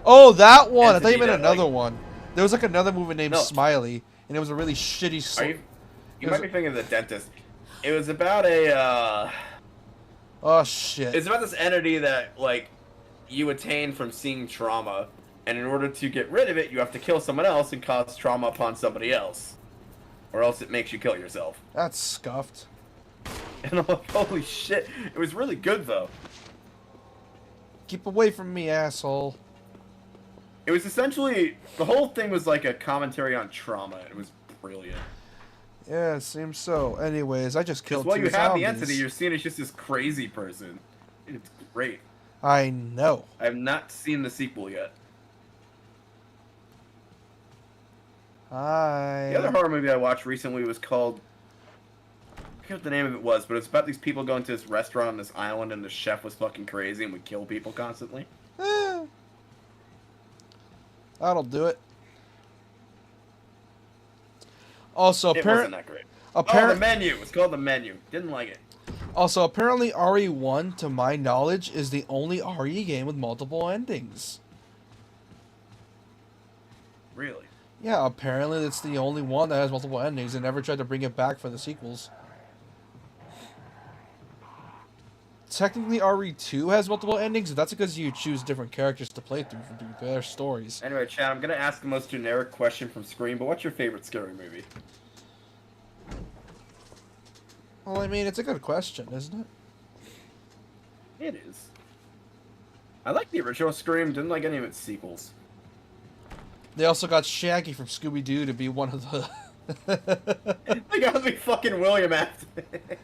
oh, that one! I thought you Entity meant that, another like- one. There was like another movie named No. Smiley, and it was a really shitty. Are you? You It might was- be thinking of The Dentist. It was about a Oh shit! it's about this entity that like you attain from seeing trauma, and in order to get rid of it, you have to kill someone else and cause trauma upon somebody else, or else it makes you kill yourself. That's scuffed. And I'm like, holy shit, it was really good though. Keep away from me, asshole. It was essentially the whole thing was like a commentary on trauma. It was brilliant. Yeah, it seems so. Anyways, I just Because killed while two you have zombies. the entity, you're seeing it's just this crazy person. It's great. I know. I have not seen the sequel yet. Hi. The other horror movie I watched recently was called, I forget what the name of it was, but it's about these people going to this restaurant on this island, and the chef was fucking crazy and would kill people constantly. Eh. That'll do it. Also, It wasn't that great. Oh, The Menu. It's called The Menu. Didn't like it. Also, apparently RE1, to my knowledge, is the only RE game with multiple endings. Really? Yeah, apparently it's the only one that has multiple endings. They never tried to bring it back for the sequels. Technically, RE2 has multiple endings, but that's because you choose different characters to play through for their stories. Anyway, Chad, I'm gonna ask the most generic question from Scream, but what's your favorite scary movie? Well, I mean, it's a good question, isn't it? It is. I like the original Scream, didn't like any of its sequels. They also got Shaggy from Scooby-Doo to be one of the... They got me fucking William after.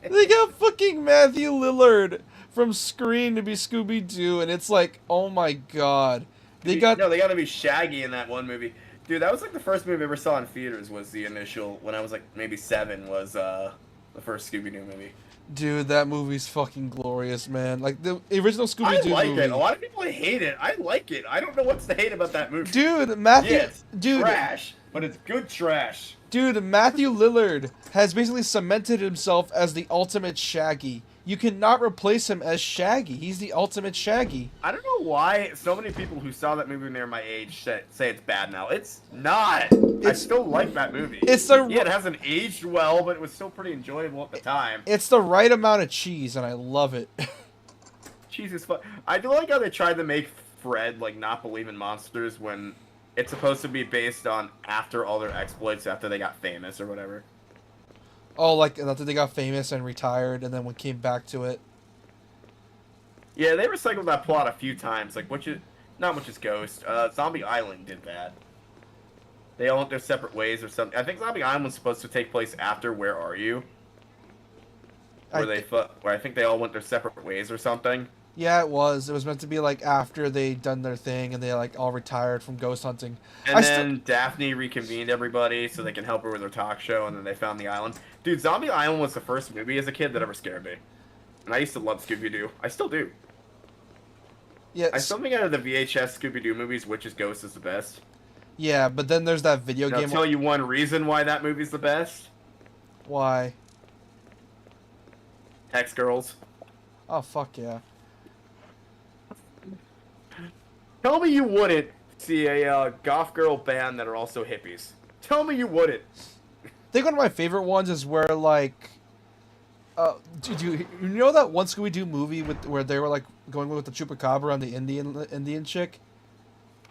They got fucking Matthew Lillard from Scream to be Scooby-Doo, and it's like, oh my god. They got... No, they got to be Shaggy in that one movie. Dude, that was like the first movie I ever saw in theaters. Was the initial when I was like maybe 7 was the first Scooby-Doo movie. Dude, that movie's fucking glorious, man. Like, the original I Scooby-Doo like movie. it. A lot of people hate it. I like it. I don't know what's to hate about that movie. Dude, Matthew... Yeah, it's dude, trash, but it's good trash. dude, Matthew Lillard has basically cemented himself as the ultimate Shaggy. You cannot replace him as Shaggy. He's the ultimate Shaggy. I don't know why so many people who saw that movie when they were my age say it's bad now. It's not. I It's- still like that movie. it's the- Yeah, it hasn't aged well, but it was still pretty enjoyable at the time. It's the right amount of cheese, and I love it. Jesus fuck. I do like how they tried to make Fred like not believe in monsters when it's supposed to be based on after all their exploits after they got famous or whatever. Oh, like that they got famous and retired, and then when came back to it. Yeah, they recycled that plot a few times. Like, not Witch's Ghost. Zombie Island did that. They all went their separate ways or something. I think Zombie Island was supposed to take place after Where Are You? Where I think they all went their separate ways or something. Yeah, it was. It was meant to be like after they done their thing and they like all retired from ghost hunting. And then Daphne reconvened everybody so they can help her with her talk show, and then they found the island. Dude, Zombie Island was the first movie as a kid that ever scared me. And I used to love Scooby-Doo. I still do. Yeah, I still think out of the VHS Scooby-Doo movies, Witch's Ghost is the best. yeah, but then there's that video And I'll game. tell you one reason why that movie's the best. Why? Hex Girls. Oh fuck yeah. Tell me you wouldn't see a goth girl band that are also hippies. Tell me you wouldn't. I think one of my favorite ones is where like, do you know that one Scooby Doo movie with where they were like going with the chupacabra and the Indian chick?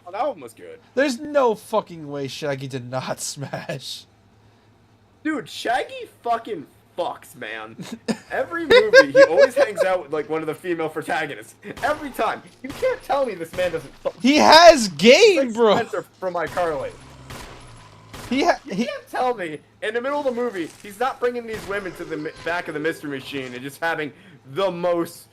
Oh, that one was good. There's no fucking way Shaggy did not smash. Dude, Shaggy fucking fucks, man. Every movie, he always hangs out with like one of the female protagonists. Every time. You can't tell me this man doesn't fuck. He has game, Like bro. Spencer from iCarly. He You can't tell me in the middle of the movie he's not bringing these women to the back of the mystery machine and just having the most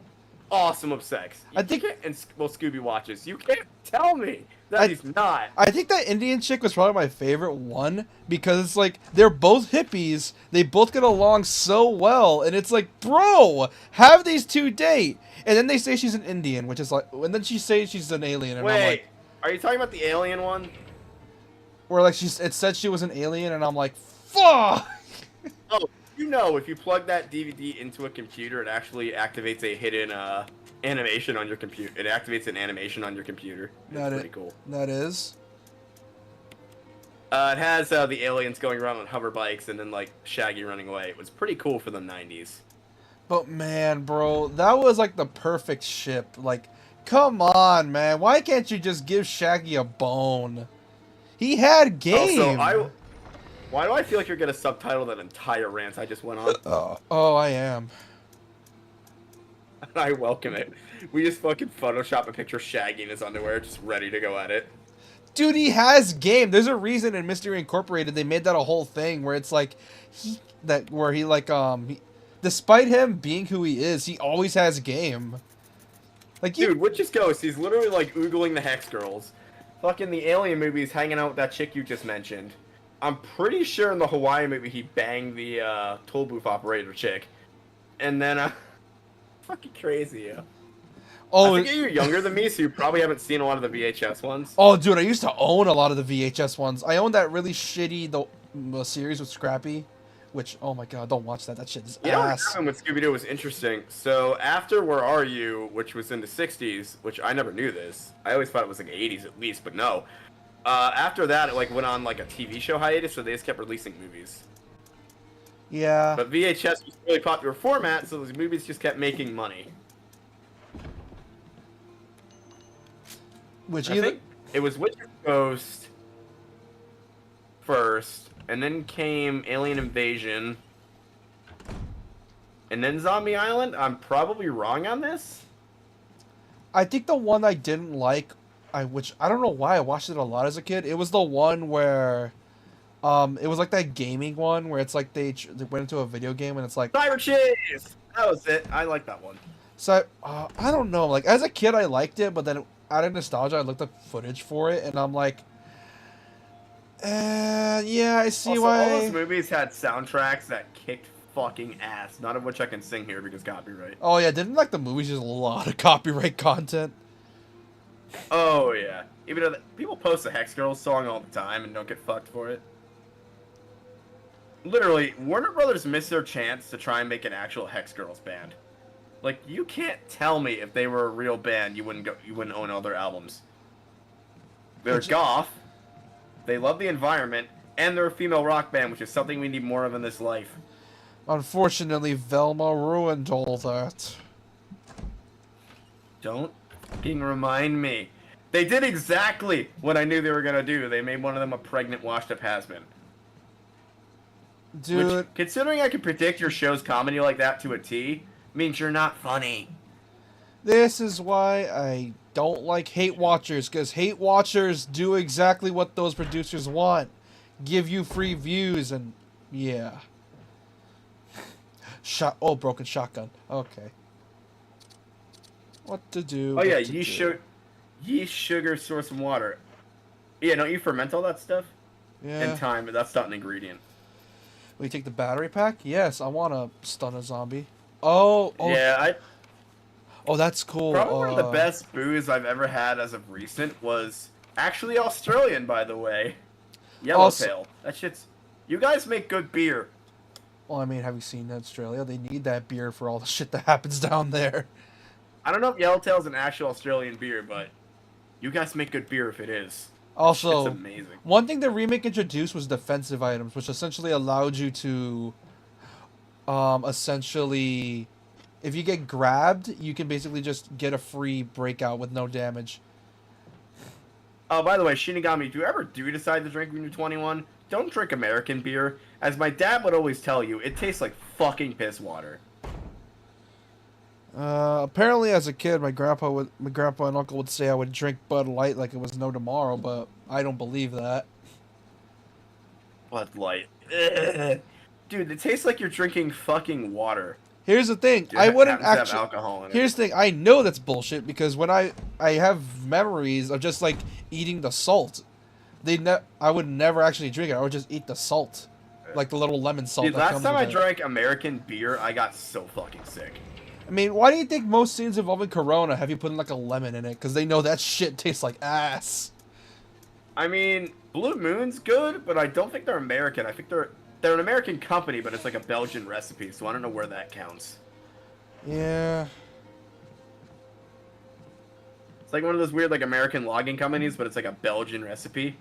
awesome of sex. I think- and Scooby watches. You can't tell me that he's not. I think that Indian chick was probably my favorite one because it's like they're both hippies, they both get along so well, and it's like, bro, have these two date. And then they say she's an Indian, which is like, and then she says she's an alien, and I'm Wait, like, are you talking about the alien one? where like it said she was an alien, and I'm like, fuck. Oh, you know, if you plug that DVD into a computer, it actually activates a hidden animation on your computer. It activates an animation on your computer. It's pretty cool. That is. It has the aliens going around on hover bikes and then like Shaggy running away. It was pretty cool for the 90s. But man, bro, that was like the perfect ship. Like, come on, man. Why can't you just give Shaggy a bone? He had game. Also, why do I feel like you're gonna subtitle that entire rant I just went on? Oh, I am. I welcome it. We just fucking Photoshop a picture of Shaggy in his underwear, just ready to go at it. Dude, he has game. There's a reason in Mystery Incorporated they made that a whole thing where it's like despite him being who he is, he always has game. Like, Dude, Witch's Ghost, he's literally like oogling the Hex Girls. Fucking the Alien movie, he's hanging out with that chick you just mentioned. I'm pretty sure in the Hawaii movie he banged the toll booth operator chick. And then, fucking crazy, yeah. oh, I think you're younger than me, so you probably haven't seen a lot of the VHS ones. oh, dude, I used to own a lot of the VHS ones. I owned that really shitty the series with Scrappy, which, oh my god, don't watch that. That shit is You know what ass. happened with Scooby-Doo was interesting. So after Where Are You, which was in the 60s, which I never knew this. I always thought it was like 80s at least, but no. After that, it like went on like a TV show hiatus, so they just kept releasing movies. Yeah. But VHS was a really popular format, so those movies just kept making money. Which I either think it was Witch's Ghost first, and then came Alien Invasion, and then Zombie Island. I'm probably wrong on this. I think the one I didn't like, which I don't know why I watched it a lot as a kid. It was the one where, it was like that gaming one where it's like they went into a video game and it's like, Cyber Chase! That was it. I like that one. so I don't know. Like as a kid, I liked it, but then out of nostalgia, I looked up footage for it and I'm like, yeah, I see Also, why. all those movies had soundtracks that kicked fucking ass. None of which I can sing here because copyright. Oh yeah, didn't like the movies just a lot of copyright content? Oh yeah. Even though people post the Hex Girls song all the time and don't get fucked for it. Literally, Warner Brothers missed their chance to try and make an actual Hex Girls band. Like, you can't tell me if they were a real band, you wouldn't own all their albums. They're goth, they love the environment, and they're a female rock band, which is something we need more of in this life. Unfortunately, Velma ruined all that. Don't fucking remind me. They did exactly what I knew they were gonna do. They made one of them a pregnant, washed-up has-been. Dude, Which, considering I can predict your show's comedy like that to a T, means you're not funny. this is why I don't like hate watchers, because hate watchers do exactly what those producers want. Give you free views and yeah. Broken shotgun. Okay. What to do? Oh yeah, what to do. yeast, sugar, source, and water. Yeah, don't you ferment all that stuff? Yeah. And time, but that's not an ingredient. We take the battery pack? Yes, I want to stun a zombie. Oh, Yeah, oh, that's cool. probably one of the best booze I've ever had as of recent was actually Australian, by the way. Yellowtail. That shit's... You guys make good beer. Well, I mean, have you seen Australia? They need that beer for all the shit that happens down there. I don't know if Yellowtail's an actual Australian beer, but you guys make good beer if it is. Also, It's amazing. one thing the remake introduced was defensive items, which essentially allowed you to, essentially, if you get grabbed, you can basically just get a free breakout with no damage. Oh, by the way, Shinigami, if you ever do decide to drink when you're 21, don't drink American beer. As my dad would always tell you, it tastes like fucking piss water. Apparently, as a kid, my grandpa and uncle would say I would drink Bud Light like it was no tomorrow, but I don't believe that. Bud Light. Ugh. Dude, it tastes like you're drinking fucking water. Here's the thing, It I wouldn't happens to have actually. alcohol in it. Here's the thing, I know that's bullshit because when I have memories of just like eating the salt, I would never actually drink it. I would just eat the salt, like the little lemon salt. Dude, that last comes time with I it. drank American beer, I got so fucking sick. I mean, why do you think most scenes involving Corona have you putting like a lemon in it? Because they know that shit tastes like ass. I mean, Blue Moon's good, but I don't think they're American. I think they're an American company, but it's like a Belgian recipe, so I don't know where that counts. Yeah. It's like one of those weird like American logging companies, but it's like a Belgian recipe.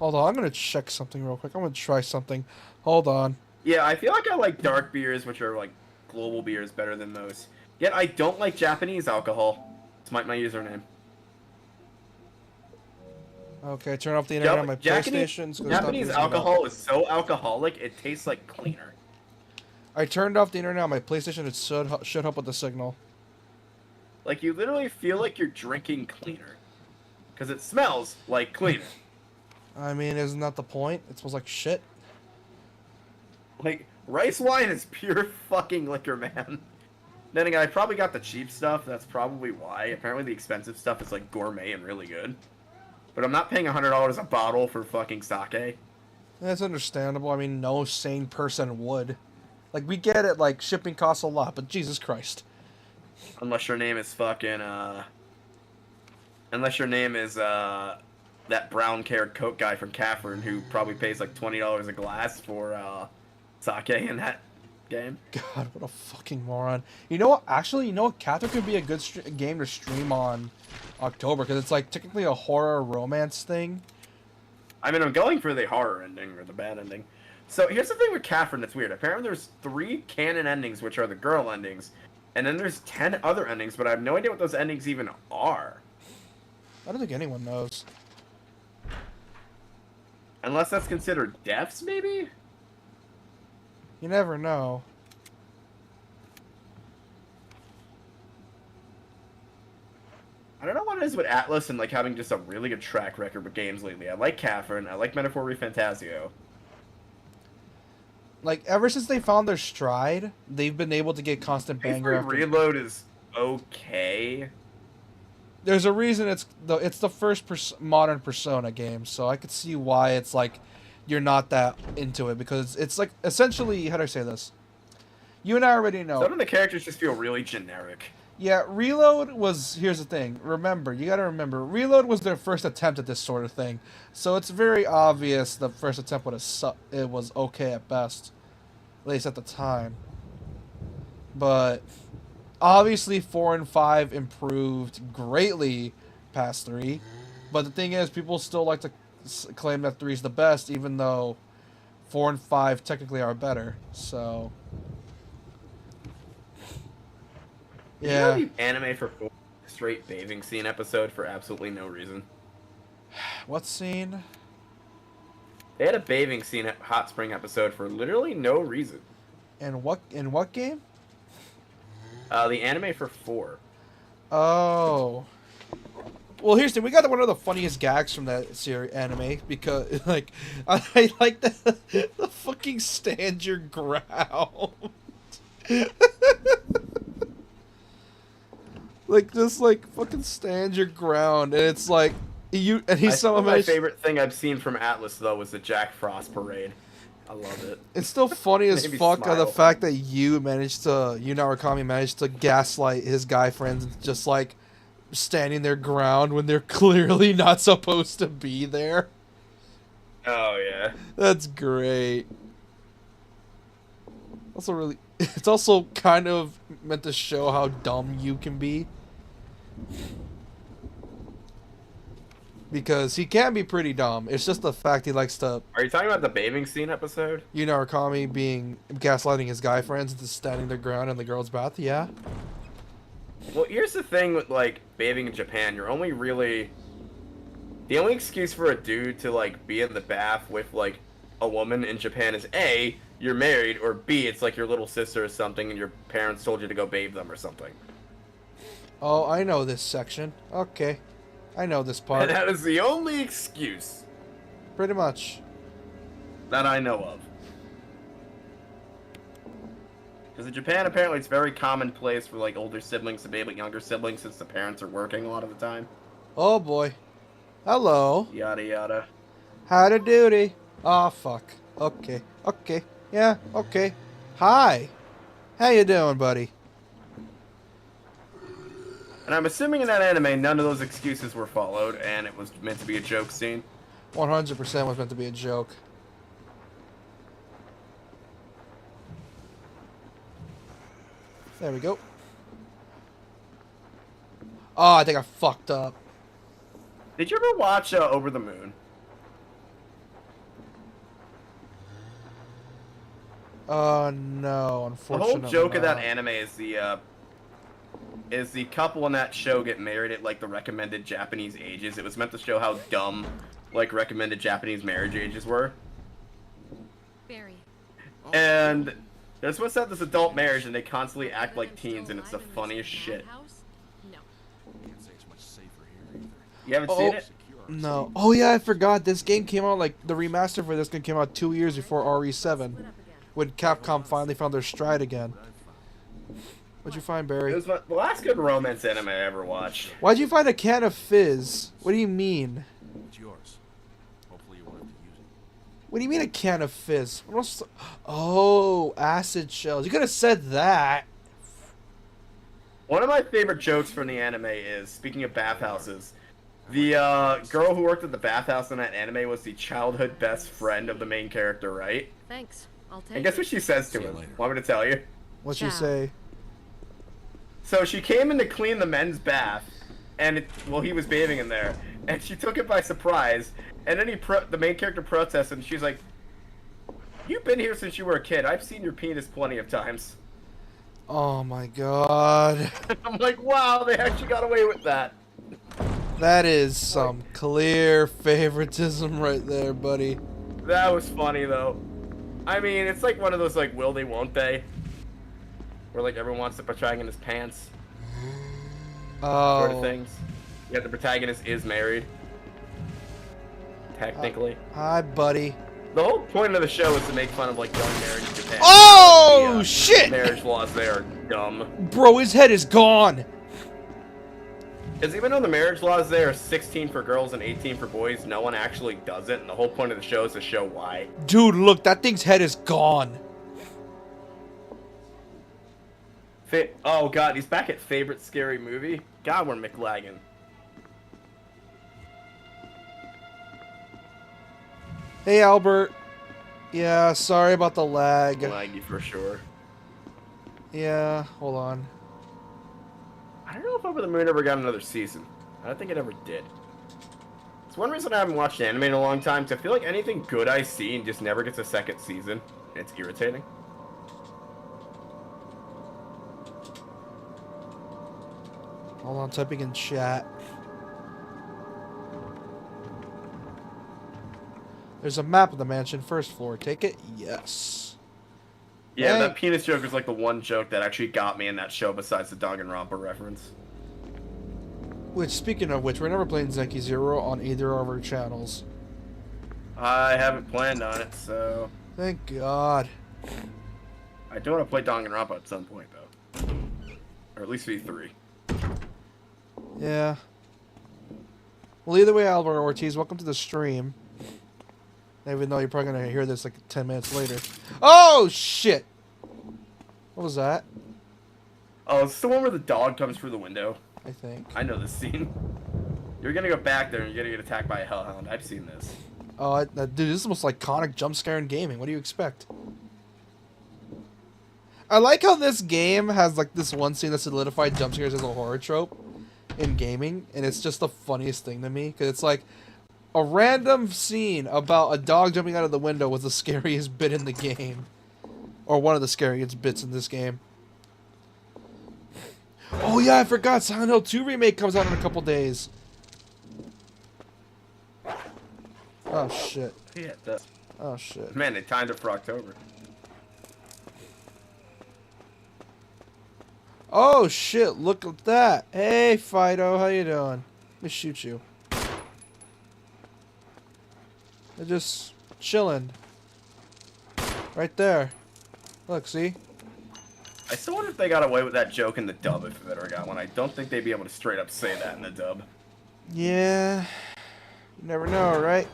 Hold on, I'm gonna check something real quick. I'm gonna try something. Hold on. Yeah, I feel like I like dark beers, which are like global beers, better than most. Yet I don't like Japanese alcohol. It's my username. Okay, turn off the internet on my Japanese, PlayStation. It's gonna stop Japanese using it. alcohol is so alcoholic, it tastes like cleaner. I turned off the internet on my PlayStation. It should help with the signal. Like, you literally feel like you're drinking cleaner. Because it smells like cleaner. I mean, isn't that the point? It smells like shit. Like, rice wine is pure fucking liquor, man. Then again, I probably got the cheap stuff. That's probably why. Apparently the expensive stuff is, like, gourmet and really good. But I'm not paying $100 a bottle for fucking sake. That's understandable. I mean, no sane person would. Like, we get it, like, shipping costs a lot, but Jesus Christ. Unless your name is fucking, Unless your name is, that brown-haired coke guy from Catherine who probably pays, like, $20 a glass for, sake in that game. God, what a fucking moron. You know what? Actually, you know what? Catherine could be a good game to stream on October, because it's, like, technically a horror romance thing. I mean, I'm going for the horror ending, or the bad ending. So, here's the thing with Catherine that's weird. Apparently there's 3 canon endings, which are the girl endings. And then there's 10 other endings, but I have no idea what those endings even are. I don't think anyone knows. Unless that's considered deaths, maybe? You never know. I don't know what it is with Atlas and, like, having just a really good track record with games lately. I like Catherine. I like Metaphor ReFantazio. Like, ever since they found their stride, they've been able to get constant banger after... Reload is okay. There's a reason it's the first modern Persona game, so I could see why it's like you're not that into it, because it's like essentially, how do I say this? You and I already know. Some of the characters just feel really generic. Yeah, Reload was... Here's the thing. You gotta remember, Reload was their first attempt at this sort of thing. So it's very obvious the first attempt it was okay at best. At least at the time. But... obviously, 4 and 5 improved greatly past 3. But the thing is, people still like to claim that 3 is the best, even though 4 and 5 technically are better. So... yeah. yeah. The anime for 4 is straight bathing scene episode for absolutely no reason. What scene? They had a bathing scene at hot spring episode for literally no reason. And what? In what game? The anime for 4. Oh. Well, here's the thing. We got one of the funniest gags from that series anime because, like, I like the fucking stand your ground. Like, just like fucking stand your ground, and it's like you and he's some of my favorite thing I've seen from Atlas though was the Jack Frost parade. I love it. It's still funny as Made me fuck the smile. fact that you Narukami managed to gaslight his guy friends and just like standing their ground when they're clearly not supposed to be there. Oh yeah. That's great. Also really it's also kind of meant to show how dumb you can be. Because he can be pretty dumb. It's just the fact he likes to Are you talking about the bathing scene episode? Narukami being gaslighting his guy friends into standing their ground in the girls' bath, yeah. Well, here's the thing with like bathing in Japan. You're only really the only excuse for a dude to like be in the bath with like a woman in Japan is A, you're married, or B, it's like your little sister or something and your parents told you to go bathe them or something. Oh, I know this section. Okay. I know this part. And that is the only excuse Pretty much. that I know of. Because in Japan, apparently, it's very commonplace for like older siblings to bathe with younger siblings since the parents are working a lot of the time. Oh boy. Hello. Yada yada. Howdy doody. Oh fuck. Okay. Okay. Yeah, okay. Hi. How you doing, buddy? And I'm assuming in that anime, none of those excuses were followed, and it was meant to be a joke scene. 100% was meant to be a joke. There we go. Oh, I think I fucked up. Did you ever watch Over the Moon? No, The unfortunately. whole joke of that not. anime is the couple in that show get married at like the recommended Japanese ages. It was meant to show how dumb like recommended Japanese marriage ages were. Barry. And they're supposed to have this adult marriage, and they constantly act like teens, and it's the funniest shit. No. Can't say it's much safer here either. You haven't Oh. seen it? Secure No. ourselves. Oh yeah, I forgot. This game came out like the remaster for this game came out 2 years before RE7, when Capcom finally found their stride again. What'd you find, It Barry? was the last good romance anime I ever watched. Why'd you find a can of fizz? What do you mean? It's yours. Hopefully you won't have to use it. What do you mean a can of fizz? What else? Oh, acid shells. You could have said that. One of my favorite jokes from the anime is, speaking of bathhouses, the girl who worked at the bathhouse in that anime was the childhood best friend of the main character, right? Thanks. I'll take And guess what she says to See you him? later. Want me to tell you? What'd you Ciao. say? So she came in to clean the men's bath, and he was bathing in there, and she took it by surprise. And then the main character protests, and she's like, "You've been here since you were a kid. I've seen your penis plenty of times." Oh my god. I'm like, wow, they actually got away with that. That is some clear favoritism right there, buddy. That was funny though. I mean, it's like one of those like will they won't they, where like everyone wants the protagonist's pants sort of Oh. things. Yet the protagonist is married, technically. Hi, buddy. The whole point of the show is to make fun of like young marriage in Japan. Oh, The, shit! Marriage laws there are dumb. Bro, his head is gone. Because even though the marriage laws there are 16 for girls and 18 for boys, no one actually does it, and the whole point of the show is to show why. Dude, look, that thing's head is gone. Oh god, he's back at favorite scary movie. God, we're McLagging. Hey, Albert. Yeah, sorry about the lag. Laggy for sure. Yeah, hold on. I don't know if Over the Moon ever got another season. I don't think it ever did. It's one reason I haven't watched anime in a long time, because I feel like anything good I see just never gets a second season. And it's irritating. Hold on, typing in chat. There's a map of the mansion, first floor. Take it? Yes. Yeah, Hey. that penis joke is like the one joke that actually got me in that show besides the Danganronpa reference. Which, speaking of which, we're never playing Zenki Zero on either of our channels. I haven't planned on it, so... Thank God. I do want to play Danganronpa at some point, though. Or at least V3. Yeah. Well, either way, Albert Ortiz, welcome to the stream. Even though you're probably going to hear this like 10 minutes later. Oh, shit! What was that? Oh, is this the one where the dog comes through the window? I think. I know this scene. You're gonna go back there and you're gonna get attacked by a hellhound. I've seen this. Oh, dude, this is the most iconic jump scare in gaming. What do you expect? I like how this game has like this one scene that solidified jump scares as a horror trope in gaming, and it's just the funniest thing to me because it's like a random scene about a dog jumping out of the window was the scariest bit in the game, or one of the scariest bits in this game. Oh yeah, I forgot. Silent Hill 2 remake comes out in a couple days. Oh shit. Yeah, Oh shit. man, they timed it for October. Oh shit, look at that. Hey Fido, how you doing? Let me shoot you. They're just chilling. Right there. Look, see? I still wonder if they got away with that joke in the dub if they ever got one. I don't think they'd be able to straight up say that in the dub. Yeah. You never know, right?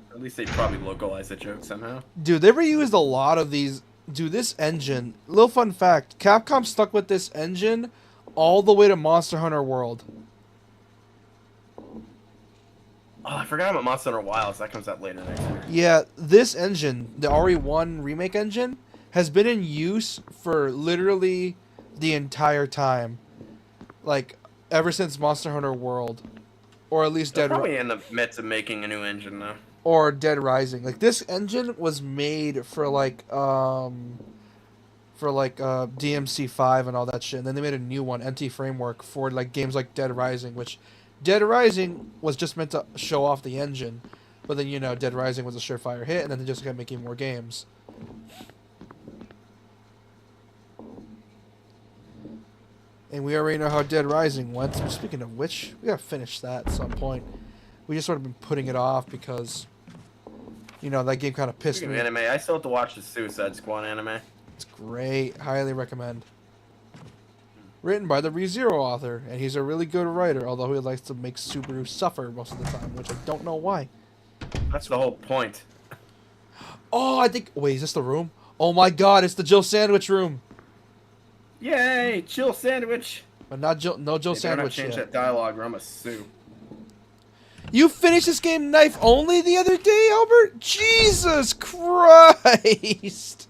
Or at least they probably localize the joke somehow. Dude, they reused a lot of these. Dude, this engine. Little fun fact. Capcom stuck with this engine all the way to Monster Hunter World. Oh, I forgot about Monster Hunter Wilds. That comes out later next year. Yeah, this engine, the RE1 remake engine, has been in use for literally the entire time. Like, ever since Monster Hunter World. Or at least They'll probably in the midst of making a new engine, though. Or Dead Rising. Like, this engine was made for, like, DMC5 and all that shit. And then they made a new one, NT Framework, for, like, games like Dead Rising, which Dead Rising was just meant to show off the engine. But then, you know, Dead Rising was a surefire hit, and then they just kept making more games. And we already know how Dead Rising went. So speaking of which, we gotta finish that at some point. We just sort of been putting it off because, you know, that game kind of pissed Speaking me. of anime, I still have to watch the Suicide Squad anime. It's great. Highly recommend. Written by the ReZero author, and he's a really good writer, although he likes to make Subaru suffer most of the time, which I don't know why. That's the whole point. Oh, I think... Wait, is this the room? Oh my god, it's the Jill Sandwich room! Yay, chill sandwich. But not Jill, no Jill Hey, better not Sandwich change yet. that dialogue or I'm a sue. You finished this game knife only the other day, Albert? Jesus Christ!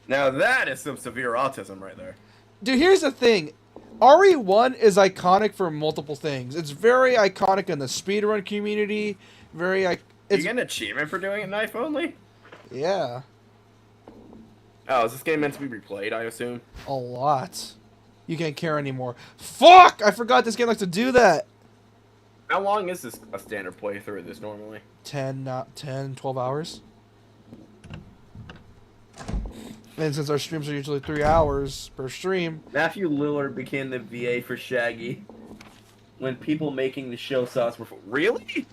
Now that is some severe autism right there. Dude, here's the thing. RE1 is iconic for multiple things. It's very iconic in the speedrun community. You get an achievement for doing it knife only? Yeah, Oh, is this game meant to be replayed, I assume? a lot. You can't care anymore. Fuck! I forgot this game likes to do that. How long is this a standard playthrough of this normally? 12 hours. And since our streams are usually 3 hours per stream, Matthew Lillard became the VA for Shaggy when people making the show saw us before. Really?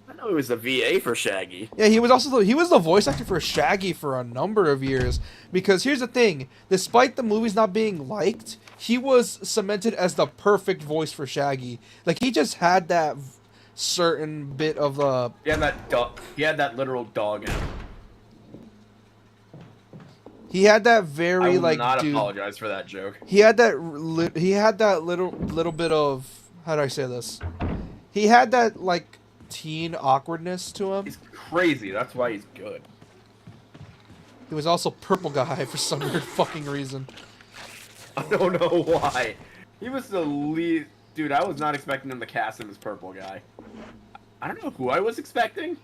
I know he was the VA for Shaggy. yeah, he was also he was the voice actor for Shaggy for a number of years. Because here's the thing, despite the movies not being liked, he was cemented as the perfect voice for Shaggy. Like, he just had that certain bit of the... He had that dog. He had that literal dog in him. He had that I very, will like, not dude... apologize for that joke. He had that little bit of... How do I say this? He had that, like, teen awkwardness to him. He's crazy. That's why he's good. He was also purple guy for some weird fucking reason. I don't know why. He was the lead. Dude, I was not expecting him to cast him as purple guy. I don't know who I was expecting.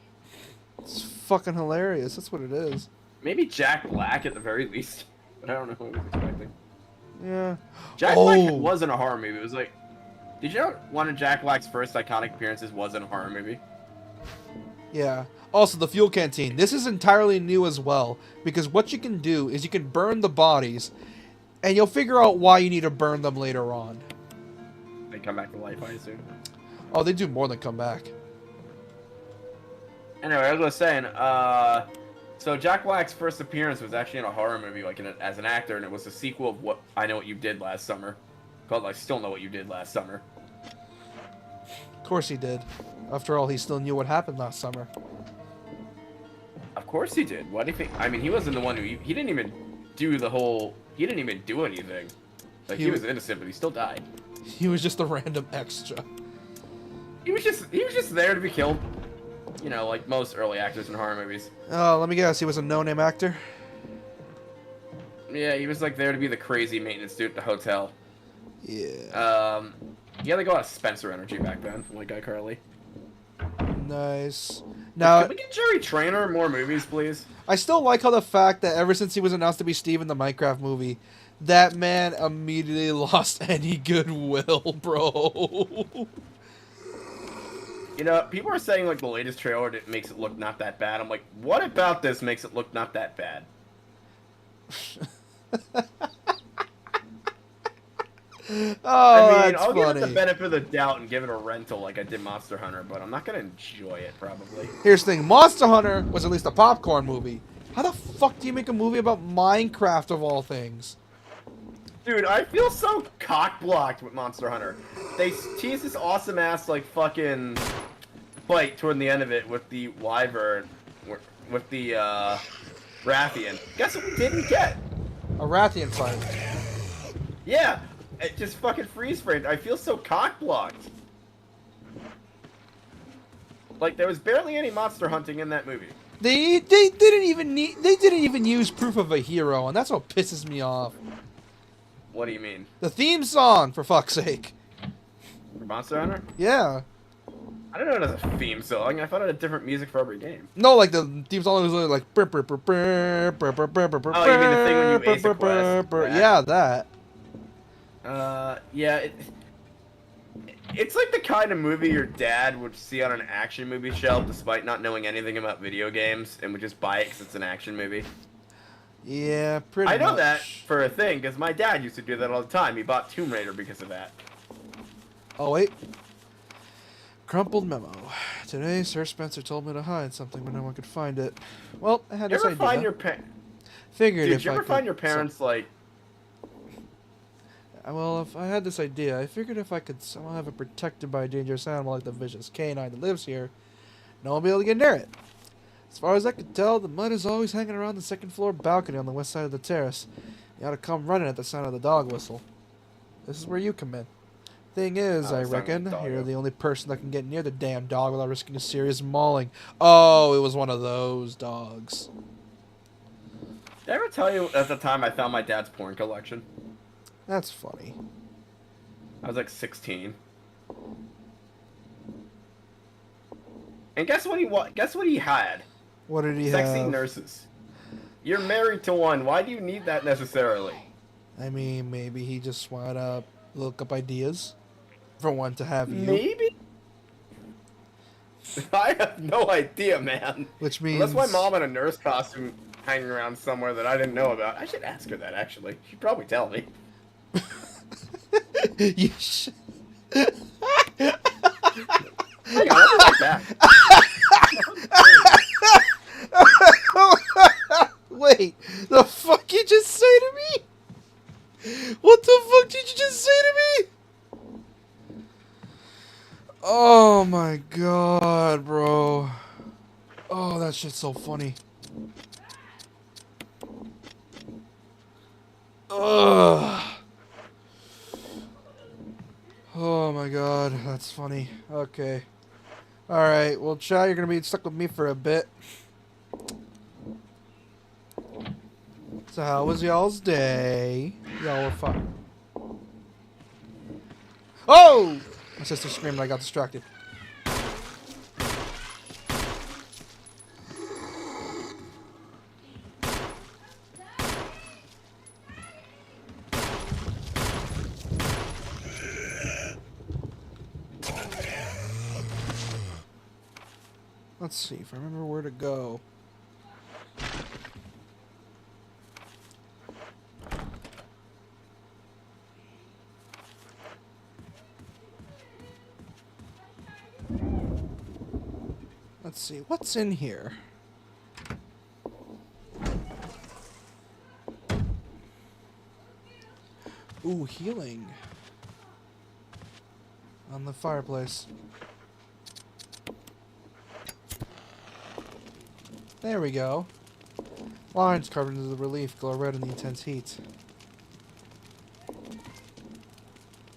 It's fucking hilarious. That's what it is. Maybe Jack Black at the very least. But I don't know who I was expecting. Yeah. Jack Oh. Black wasn't a horror movie. It was like, did you know one of Jack Black's first iconic appearances was in a horror movie? Yeah. Also, the fuel canteen. This is entirely new as well, because what you can do is you can burn the bodies, and you'll figure out why you need to burn them later on. They come back to life, I assume. Oh, they do more than come back. Anyway, as I was saying, so Jack Black's first appearance was actually in a horror movie, like as an actor, and it was a sequel of What I Know What You Did Last Summer, called I Still Know What You Did Last Summer. Of course he did. After all, he still knew what happened last summer. Of course he did. What do you think? I mean, he wasn't the one who he didn't even do the whole. He didn't even do anything. Like he was innocent, but he still died. He was just a random extra. He was just there to be killed. You know, like most early actors in horror movies. Oh, let me guess. He was a no-name actor? Yeah, he was like there to be the crazy maintenance dude at the hotel. Yeah. He had like a lot of Spencer energy back then, like iCarly. Nice. Now, Can we get Jerry Trainer in more movies, please? I still like how the fact that ever since he was announced to be Steve in the Minecraft movie, that man immediately lost any goodwill, bro. You know, people are saying like the latest trailer that makes it look not that bad. I'm like, what about this makes it look not that bad? Oh, I mean, that's I'll give it the funny. benefit of the doubt and give it a rental like I did Monster Hunter, but I'm not gonna enjoy it probably. Here's the thing. Monster Hunter was at least a popcorn movie. How the fuck do you make a movie about Minecraft of all things? Dude, I feel so cock-blocked with Monster Hunter. They tease this awesome-ass, like, fucking fight toward the end of it with the Wyvern, with the, Rathian. Guess what we didn't get? A Rathian fight. Yeah, it just fucking freeze-framed. I feel so cock-blocked. Like, there was barely any monster hunting in that movie. They didn't even use proof of a hero, and that's what pisses me off. What do you mean? The theme song, for fuck's sake. For Monster Hunter? Yeah. I don't know it as a theme song. I thought it had different music for every game. No, like the theme song was like. Oh, you mean the thing when you ace a quest? Yeah, that. Yeah, it's like the kind of movie your dad would see on an action movie shelf despite not knowing anything about video games and would just buy it because it's an action movie. Yeah, pretty I know much. that for a thing because my dad used to do that all the time. He bought Tomb Raider because of that. Oh, wait. Crumpled memo. Today, Sir Spencer told me to hide something, but no one could find it. Well, I had You this ever idea. find your Figured Dude, if you I ever could- find your parents like... Well, if I had this idea, I figured if I could somehow have it protected by a dangerous animal like the vicious canine that lives here, no one would be able to get near it. As far as I could tell, the mud is always hanging around the second floor balcony on the west side of the terrace. You ought to come running at the sound of the dog whistle. This is where you come in. Thing is, Oh, I the sound of reckon, the dog you're the whistle. only person that can get near the damn dog without risking a serious mauling. Oh, it was one of those dogs. Did I ever tell you at the time I found my dad's porn collection? That's funny. I was like 16. And guess what he had? What did he Sexy have? nurses. You're married to one. Why do you need that necessarily? I mean, maybe he just wanted to look up ideas for one to have you. Maybe? I have no idea, man. Which means... Unless my mom in a nurse costume hanging around somewhere that I didn't know about. I should ask her that, actually. She'd probably tell me. You should... Hang on, I'll be right back. Wait, the fuck you just say to me? What the fuck did you just say to me? Oh my god, bro. Oh, that shit's so funny. Ugh. Oh my god, that's funny. Okay. Alright, well, chat, you're gonna be stuck with me for a bit. So how was y'all's day? Y'all were fun. Oh! My sister screamed and I got distracted. Let's see if I remember where to go. Let's see, what's in here? Ooh, healing. On the fireplace. There we go. Lines carved into the relief glow red in the intense heat.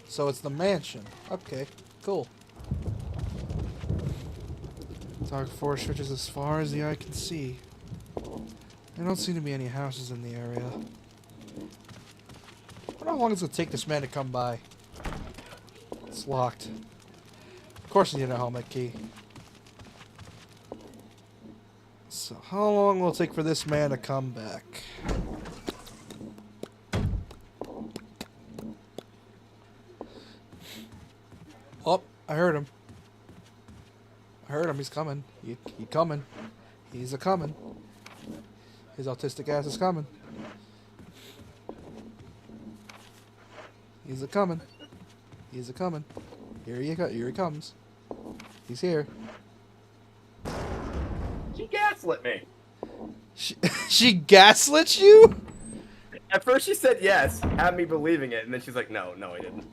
So it's the mansion. Okay, cool. Dark forest stretches as far as the eye can see. There don't seem to be any houses in the area. I wonder how long it's gonna take this man to come by. It's locked. Of course you need a helmet key. So how long will it take for this man to come back? Oh, I heard him. I heard him. He's coming. He coming. He's a coming. His autistic ass is coming. He's a coming. He's a coming. Here he comes. He's here. She gaslit me. She gaslit you? At first she said yes, had me believing it, and then she's like, no, I didn't.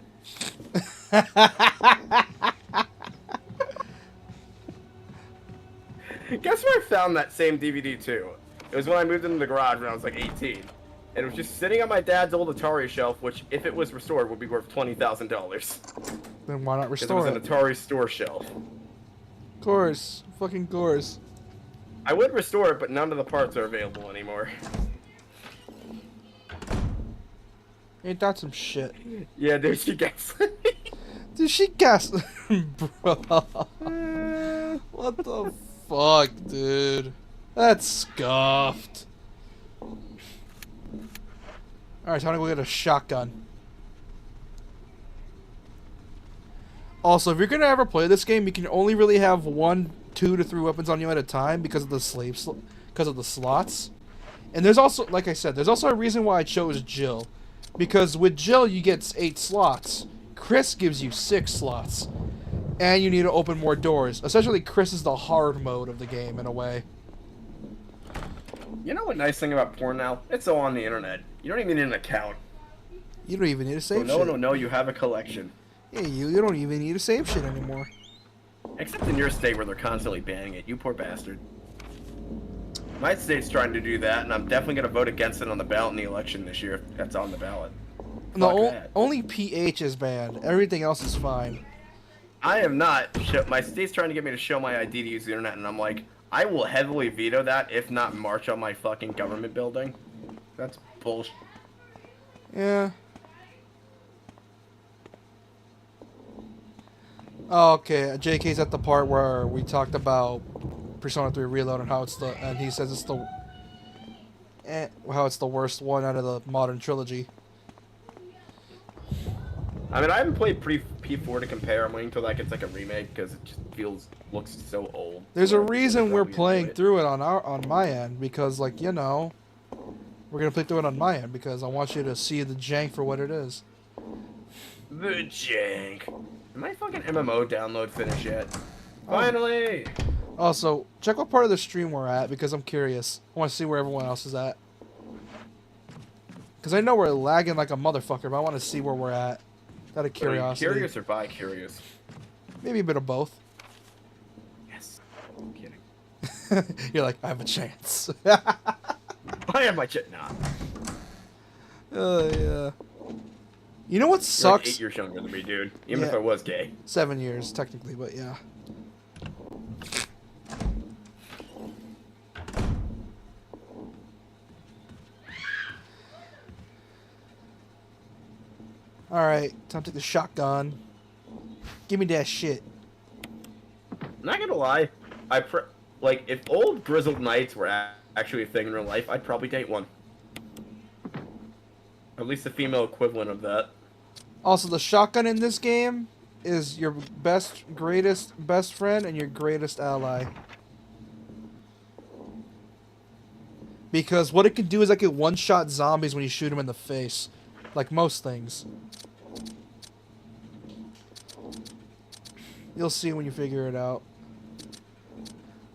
Guess where I found that same DVD too? It was when I moved into the garage when I was like 18. And it was just sitting on my dad's old Atari shelf, which, if it was restored, would be worth $20,000. Then why not Because restore it it? was an Atari store shelf. Course. Fucking course. I would restore it, but none of the parts are available anymore. Ain't that some shit? Yeah, dude, she gaslit me. Dude, she gaslit. Bro. What the fuck, dude? That's scuffed. Alright, time to go get a shotgun. Also, if you're gonna ever play this game, you can only really have 1, 2 to 3 weapons on you at a time because of the because of the slots. And there's also, like I said, there's also a reason why I chose Jill. Because with Jill, you get 8 slots. Chris gives you 6 slots. And you need to open more doors. Essentially, Chris is the hard mode of the game, in a way. You know what nice thing about porn now? It's all on the internet. You don't even need an account. You don't even need to save Oh, shit. no, you have a collection. Yeah, you don't even need to save shit anymore. Except in your state where they're constantly banning it, you poor bastard. My state's trying to do that, and I'm definitely going to vote against it on the ballot in the election this year if that's on the ballot. No, Fuck that. only PH is banned. Everything else is fine. I am not. My state's trying to get me to show my ID to use the internet, and I'm like, I will heavily veto that, if not march on my fucking government building. That's bullshit. Yeah. Oh, okay, JK's at the part where we talked about Persona 3 Reload and how and he says it's how it's the worst one out of the modern trilogy. I mean, I haven't played P4 to compare. I'm waiting until that gets like a remake because it just looks so old. There's a reason we're Enjoy playing it. through it on my end because, like, you know, we're gonna play through it on my end because I want you to see the jank for what it is. The jank. Did my fucking MMO download finish yet? Oh. Finally! Also, check what part of the stream we're at because I'm curious. I want to see where everyone else is at. Because I know we're lagging like a motherfucker, but I want to see where we're at. Out of curiosity. Are you curious or bi-curious? Maybe a bit of both. Yes. I'm kidding. You're like, I have a chance. I have my shit now. Yeah. You know what You're sucks? like 8 years younger than me, dude. Even if Yeah. I was gay. 7 years, technically, but yeah. Alright, time to take the shotgun. Give me that shit. I'm not gonna lie. Like, if old grizzled knights were actually a thing in real life, I'd probably date one. At least the female equivalent of that. Also, the shotgun in this game is your greatest best friend and your greatest ally. Because what it can do is like it one-shot zombies when you shoot them in the face. Like most things. You'll see when you figure it out.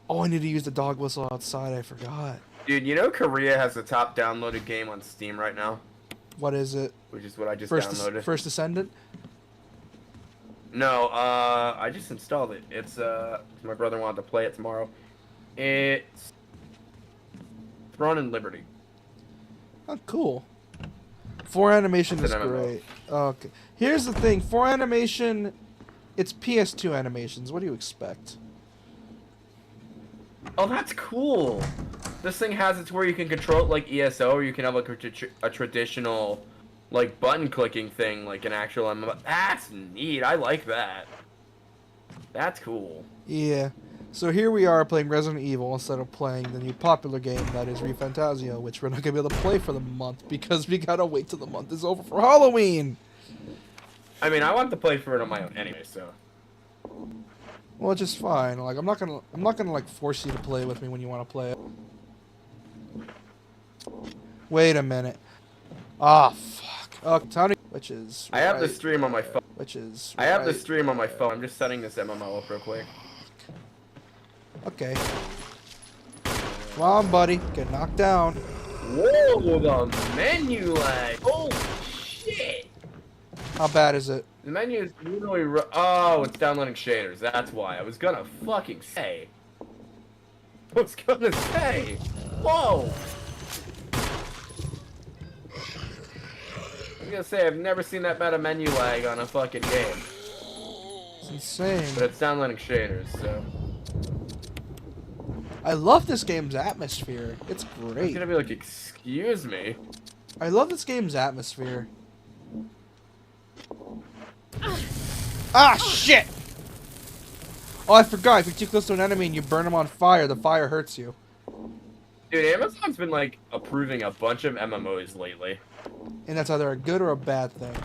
Oh, I need to use the dog whistle outside. I forgot. Dude, you know Korea has the top downloaded game on Steam right now? What is it? Which is what I just First, downloaded. First Descendant? No, I just installed it. It's, my brother wanted to play it tomorrow. It's Throne and Liberty. Oh, cool. 4 animation It's is an MMO. great. Okay. Here's the thing. 4 animation, it's PS2 animations. What do you expect? Oh, that's cool. This thing has it to where you can control it like ESO, or you can have like a traditional, like button clicking thing, like an actual MMO. That's neat. I like that. That's cool. Yeah. So here we are playing Resident Evil instead of playing the new popular game that is ReFantazio, which we're not going to be able to play for the month because we got to wait till the month is over for Halloween. I mean, I want to play for it on my own anyway, so. Well, it's just fine. Like I'm not gonna like force you to play with me when you want to play it. Wait a minute. Ah, fuck. Oh, Tony, which is. I have the right stream on my there, phone. Which is. I have the right stream on my there. phone. I'm just setting this MMO up real quick. Okay. Come on, buddy. Get knocked down. Whoa, the menu lag. Holy shit. How bad is it? The menu is really oh, it's downloading shaders. That's why. I was gonna fucking say. I was gonna say. Whoa. I was gonna say, I've never seen that bad a menu lag on a fucking game. It's insane. But it's downloading shaders, so. I love this game's atmosphere. It's It's great. gonna be like, excuse me. I love this game's atmosphere. Ah, shit! Oh, I forgot. If you're too close to an enemy and you burn them on fire, the fire hurts you. Dude, Amazon's been like approving a bunch of MMOs lately. And that's either a good or a bad thing.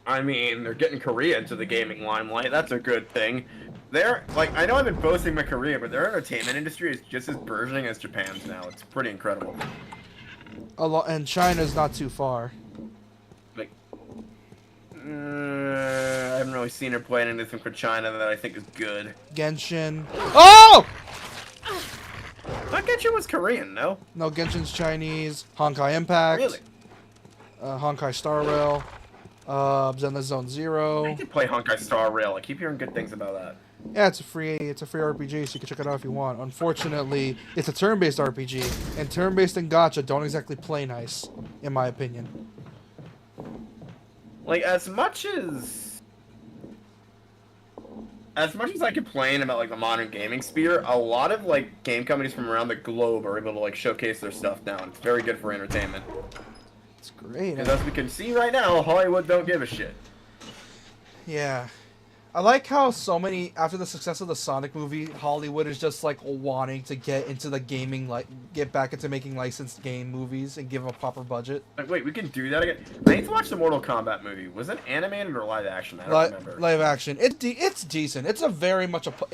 I mean, they're getting Korea into the gaming limelight. That's a good thing. They're, like, I know I've been boasting my Korea, but their entertainment industry is just as burgeoning as Japan's now. It's pretty incredible. And China's not too far. Like, I haven't really seen her play anything for China that I think is good. Genshin. Oh! I thought you was Korean, no? No, Genshin's Chinese. Honkai Impact. Really? Honkai Star Rail. Zenless Zone I Zero. need to play Honkai Star Rail. I keep hearing good things about that. Yeah, it's a free RPG, so you can check it out if you want. Unfortunately, it's a turn-based RPG, and turn-based and gacha don't exactly play nice, in my opinion. Like, as much as I complain about like the modern gaming sphere, a lot of like game companies from around the globe are able to like showcase their stuff now, and it's very good for entertainment. It's great. Because as we can see right now, Hollywood don't give a shit. Yeah. I like how so many, after the success of the Sonic movie, Hollywood is just like wanting to get into the gaming, like get back into making licensed game movies and give them a proper budget. Like, wait, we can do that again? I need to watch the Mortal Kombat movie. Was it animated or live action? I don't remember. Live action. It's decent. It's a very much a